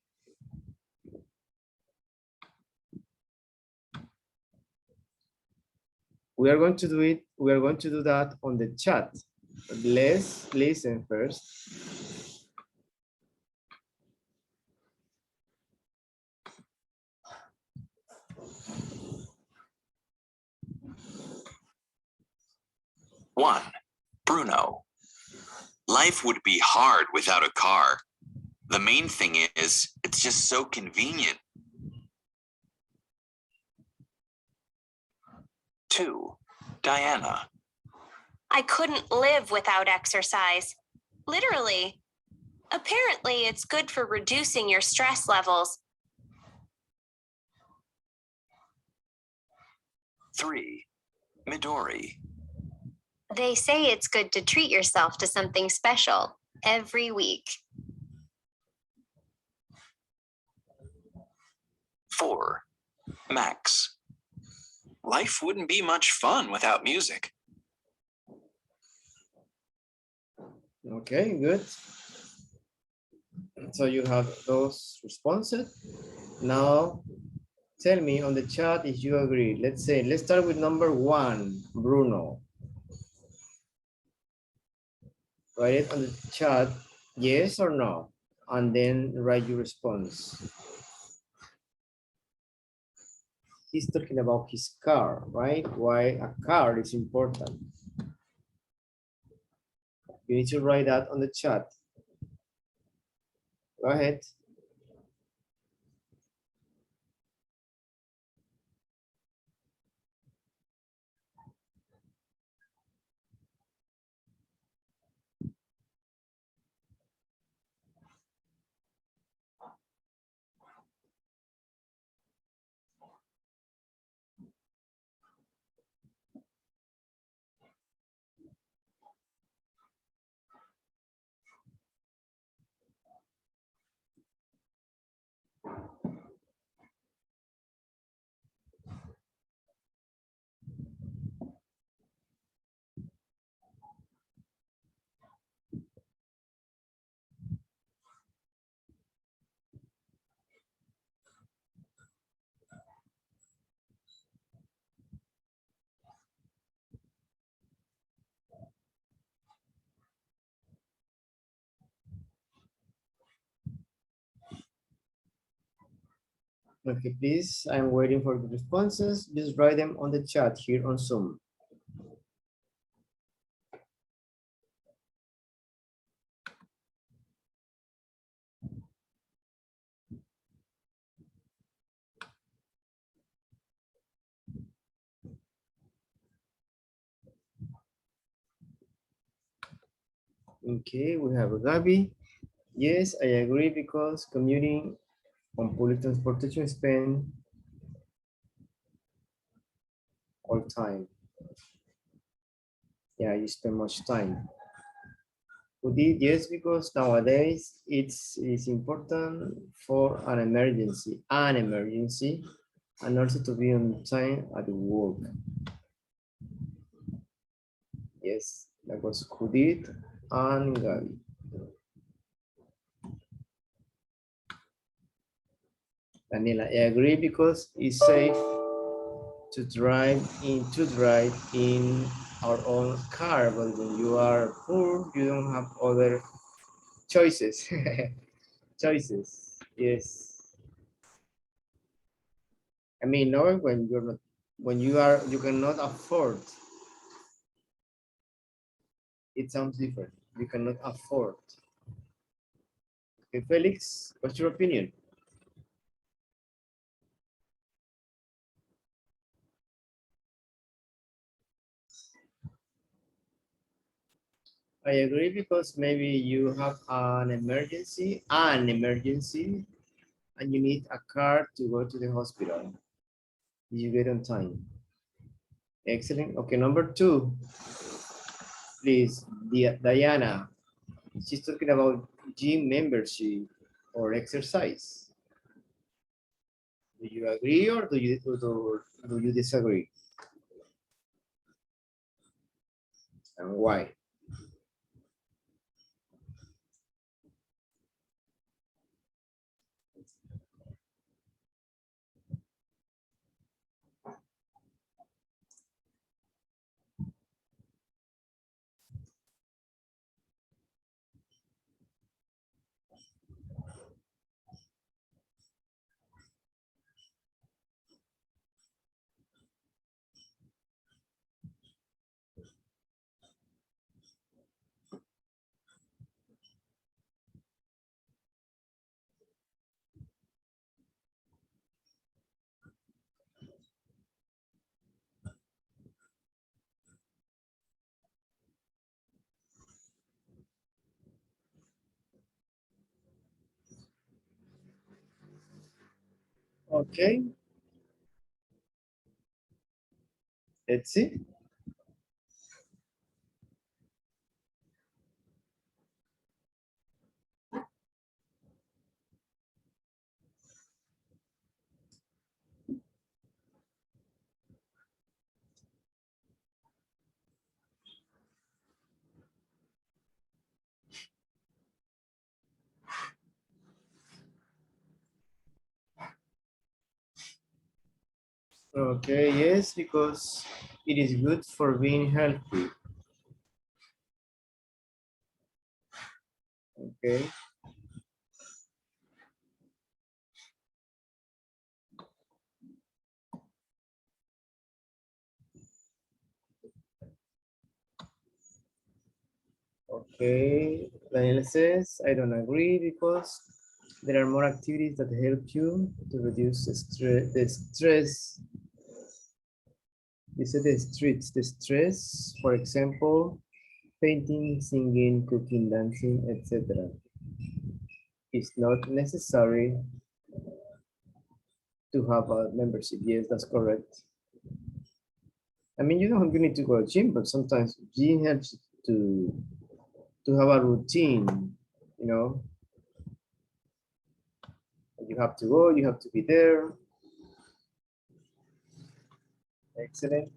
We are going to do it. We are going to do that on the chat. Let's listen first. One, Bruno. Life would be hard without a car. The main thing is, it's just so convenient. 2, Diana. I couldn't live without exercise. Literally. Apparently, it's good for reducing your stress levels. 3, Midori. They say it's good to treat yourself to something special every week. 4, Max. Life wouldn't be much fun without music. Okay, good. So you have those responses. Now, tell me on the chat if you agree. Let's start with number 1, Bruno. Write it on the chat, yes or no, and then write your response. He's talking about his car, right? Why a car is important. You need to write that on the chat. Go ahead. Okay, please, I'm waiting for the responses. Just write them on the chat here on Zoom. Okay, we have Gabi. Yes, I agree because commuting on public transportation spend all time. Yeah, you spend much time. We did, yes, because nowadays it's important for an emergency, and also to be on time at work. Yes, that was Judith and Gabi. Daniela, I agree because it's safe to drive in our own car, but when you are poor, you don't have other choices. Choices, yes. I mean, no, when you're not, you cannot afford. It sounds different. You cannot afford. Okay, Felix, what's your opinion? I agree because maybe you have an emergency, and you need a car to go to the hospital. You get on time. Excellent. Okay, number 2. Please, Diana. She's talking about gym membership or exercise. Do you agree or do you disagree? And why? Okay, let's see. Okay, yes, because it is good for being healthy. Okay. Okay, Daniel says, I don't agree because there are more activities that help you to reduce the stress. This is the stress, for example, painting, singing, cooking, dancing, etc. It's not necessary to have a membership. Yes, that's correct. I mean, you need to go to gym, but sometimes gym helps to have a routine, you know. You have to go, you have to be there. Excellent.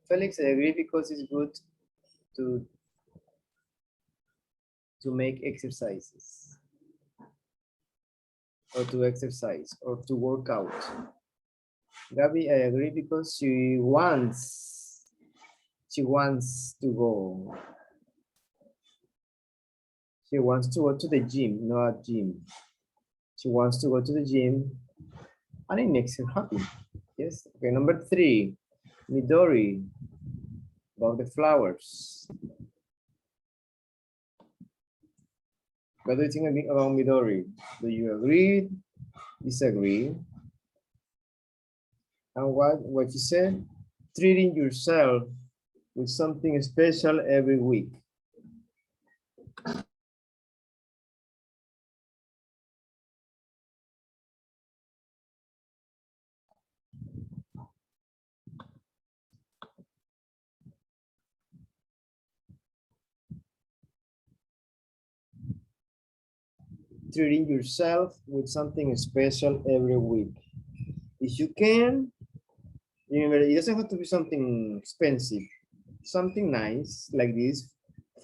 Felix, I agree because it's good to make exercises or to exercise or to work out. Gabby, I agree because she wants to go. She wants to go to the gym, not gym. She wants to go to the gym and it makes her happy. Yes. Okay, number 3, Midori, about the flowers. What do you think about Midori? Do you agree? Disagree? And what you said? Treating yourself with something special every week. Treating yourself with something special every week. If you can, remember, it doesn't have to be something expensive. Something nice like this,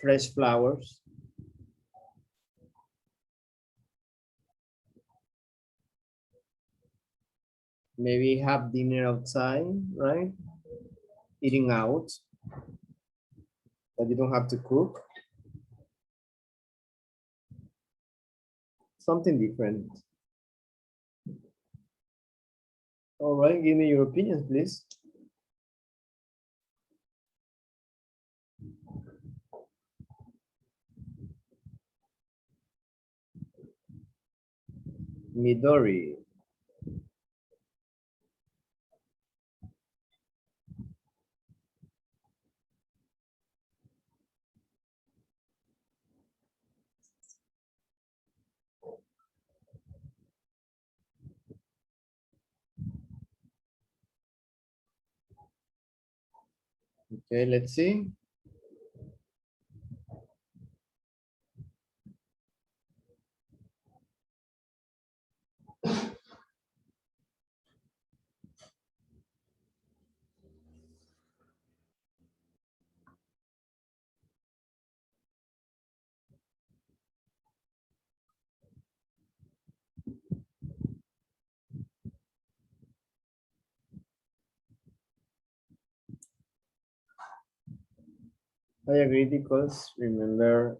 fresh flowers. Maybe have dinner outside, right? Eating out, that you don't have to cook. Something different. All right, give me your opinions, please. Midori. Okay, let's see. I agree because remember,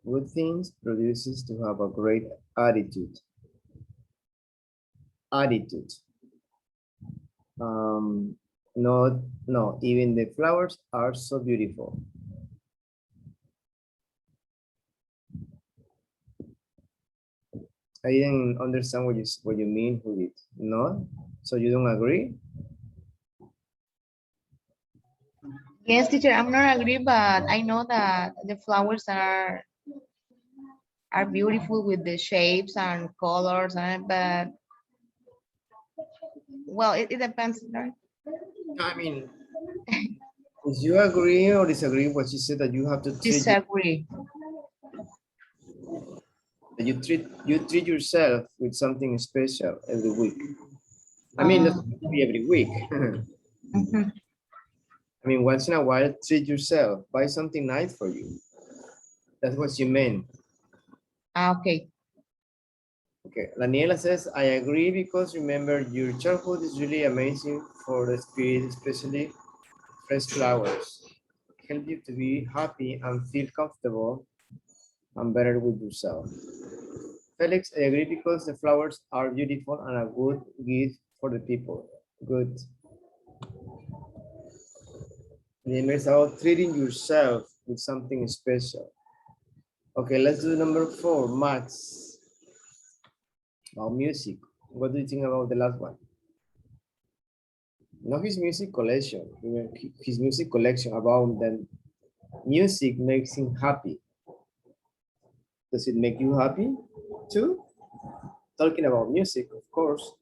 good things produces to have a great attitude. Attitude. Um, no, even the flowers are so beautiful. I didn't understand what you mean, Judith. No? So you don't agree? Yes, teacher, I'm not agree, but I know that the flowers are beautiful with the shapes and colors, but well, it depends, right? I mean, if you agree or disagree what she said that you have to Disagree. that you treat yourself with something special every week. I mean, it doesn't have to be every week. Mhm. I mean, once in a while, treat yourself. Buy something nice for you. That's what you meant. Okay. Okay, Daniela says, I agree because remember, your childhood is really amazing for the spirit, especially fresh flowers. Help you to be happy and feel comfortable and better with yourself. Felix, I agree because the flowers are beautiful and a good gift for the people. Good. Remember, it's about treating yourself with something special. Okay, let's do number 4, Max. About music. What do you think about the last one? Not his music collection. His music collection about the music makes him happy. Does it make you happy too? Talking about music, of course.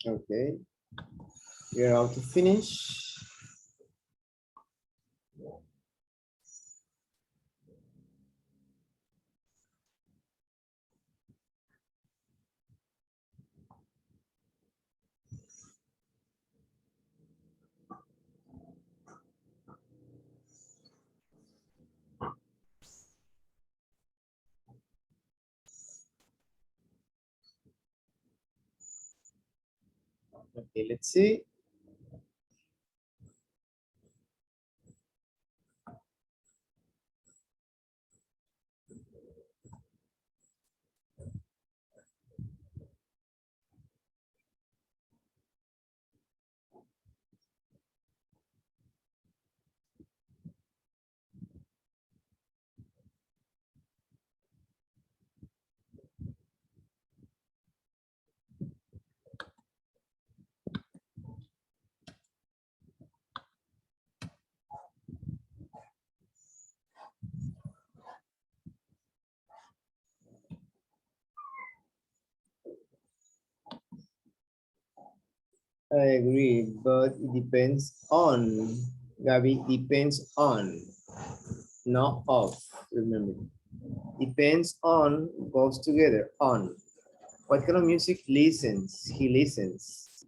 Okay, we're about to finish. Okay, let's see. I agree, but it depends on, Gabi, depends on, not of, remember. Depends on goes together, on. What kind of music listens? He listens.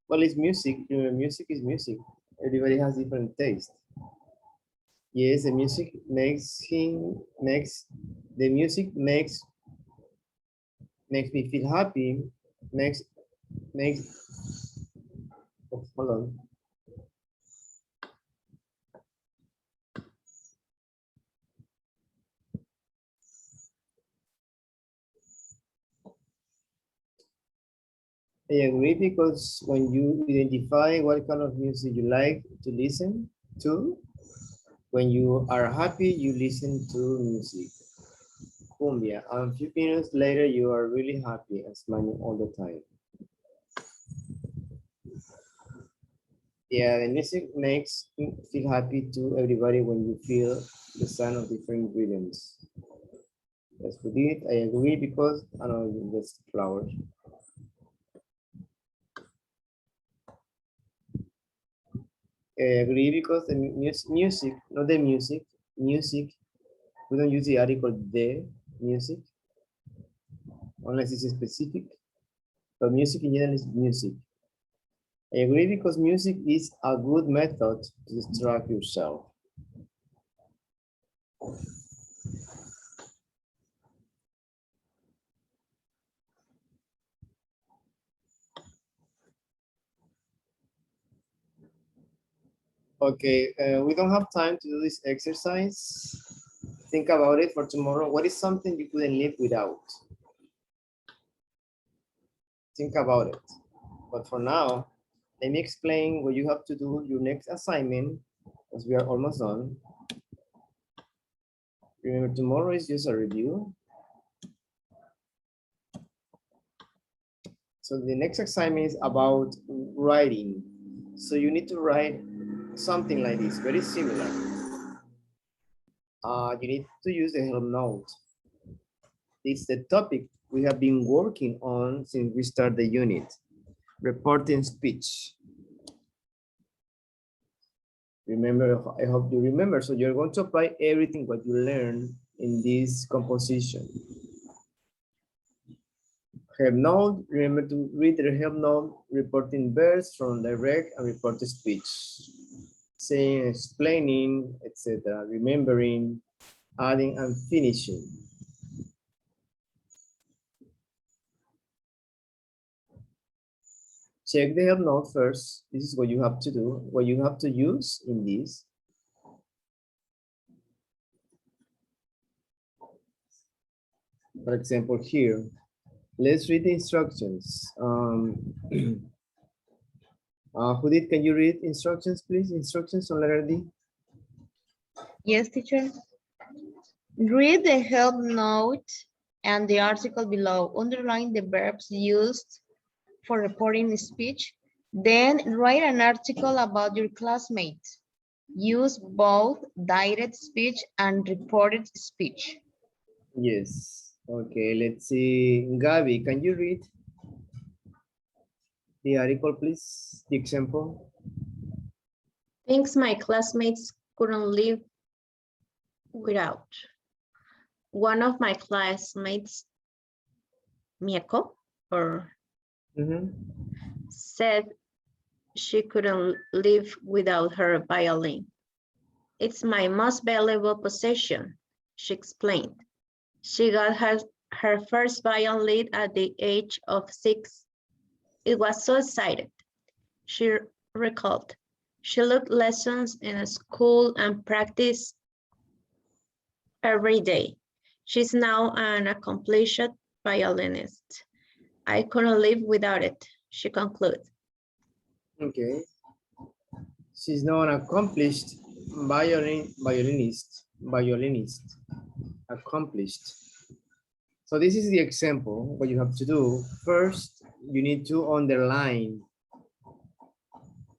Well, it's music. Remember, music is music. Everybody has different taste. Yes, the music makes me feel happy. Makes oh, hold on. I agree because when you identify what kind of music you like to listen to, When you are happy, you listen to music. Cumbia. And a few minutes later, you are really happy and smiling all the time. Yeah, the music makes you feel happy to everybody when you feel the sound of different rhythms. As we did, I agree because I know this flowers. I agree because the music, not the music. We don't use the article the music unless it's specific. But music in general is music. I agree because music is a good method to distract yourself. Okay, we don't have time to do this exercise. Think about it for tomorrow. What is something you couldn't live without? Think about it. But for now, let me explain what you have to do your next assignment, as we are almost done. Remember, tomorrow is just a review. So the next assignment is about writing. So you need to write something like this, very similar. You need to use the help note. It's the topic we have been working on since we started the unit, reporting speech. Remember, I hope you remember. So you're going to apply everything what you learned in this composition. Help note, remember to read the help note, reporting verbs from direct and reported speech. Saying, explaining, etc. Remembering, adding, and finishing. Check the help note first. This is what you have to do, what you have to use in this. For example, here, let's read the instructions. Judith, can you read instructions, please? Instructions on letter D. Yes, teacher. Read the help note and the article below. Underline the verbs used for reporting speech. Then write an article about your classmate. Use both direct speech and reported speech. Yes. Okay, let's see. Gabi, can you read the article, please? The example. Things my classmates couldn't live without. One of my classmates, Mieko, said she couldn't live without her violin. It's my most valuable possession, she explained. She got her first violin at the age of 6. It was so excited, she recalled. She took lessons in a school and practiced every day. She's now an accomplished violinist. I couldn't live without it, she concluded. Okay. She's now an accomplished violinist. Accomplished. So this is the example. What you have to do. First, you need to underline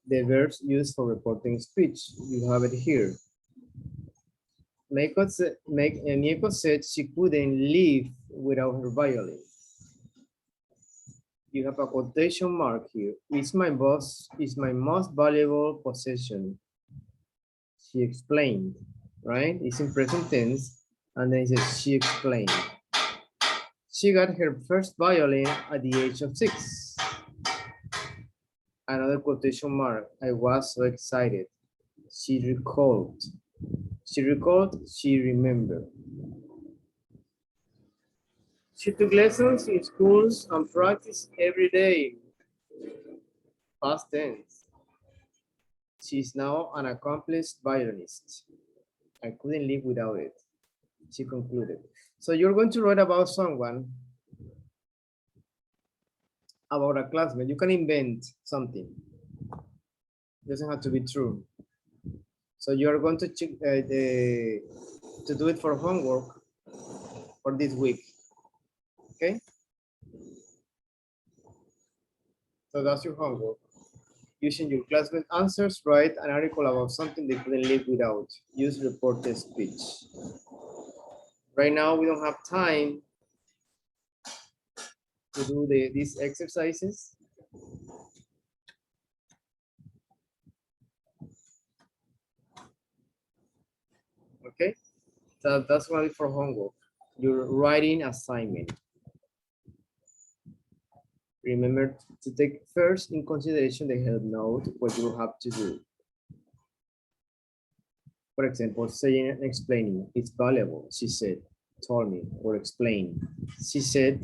the verbs used for reporting speech. You have it here. Nieko said she couldn't live without her violin. You have a quotation mark here. It's my most valuable possession. She explained, right? It's in present tense, and then it says she explained. She got her first violin at the age of 6. Another quotation mark. I was so excited. She recalled. She recalled, she remembered. She took lessons in schools and practiced every day. Past tense. She's now an accomplished violinist. I couldn't live without it, she concluded. So you're going to write about someone, about a classmate. You can invent something. It doesn't have to be true. So you are going to check to do it for homework for this week. Okay. So that's your homework. Using your classmate answers, write an article about something they couldn't live without. Use reported speech. Right now, we don't have time to do these exercises. Okay, so that's gonna be for homework. Your writing assignment. Remember to take first in consideration the help note, what you have to do. For example, saying and explaining, it's valuable, she said, told me, or explain. She said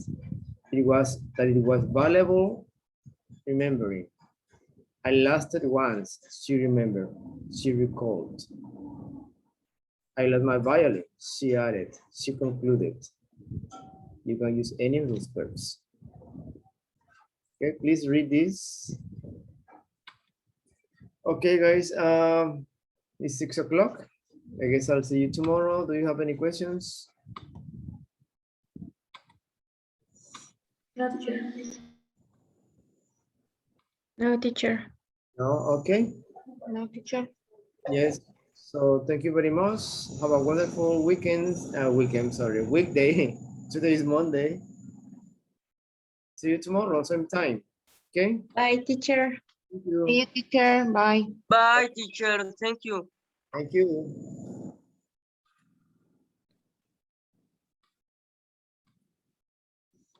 it was valuable, remembering. I lost it once, she remembered, she recalled. I lost my violin, she added, she concluded. You can use any of those verbs. Okay, please read this. Okay, guys, it's 6 o'clock. I guess I'll see you tomorrow. Do you have any questions? No, teacher. No, teacher. No, okay. No, teacher. Yes. So thank you very much. Have a wonderful weekend. Weekday. Today is Monday. See you tomorrow, same time. Okay. Bye, teacher. Thank you. See you, teacher. Bye. Bye, teacher. Thank you. Thank you.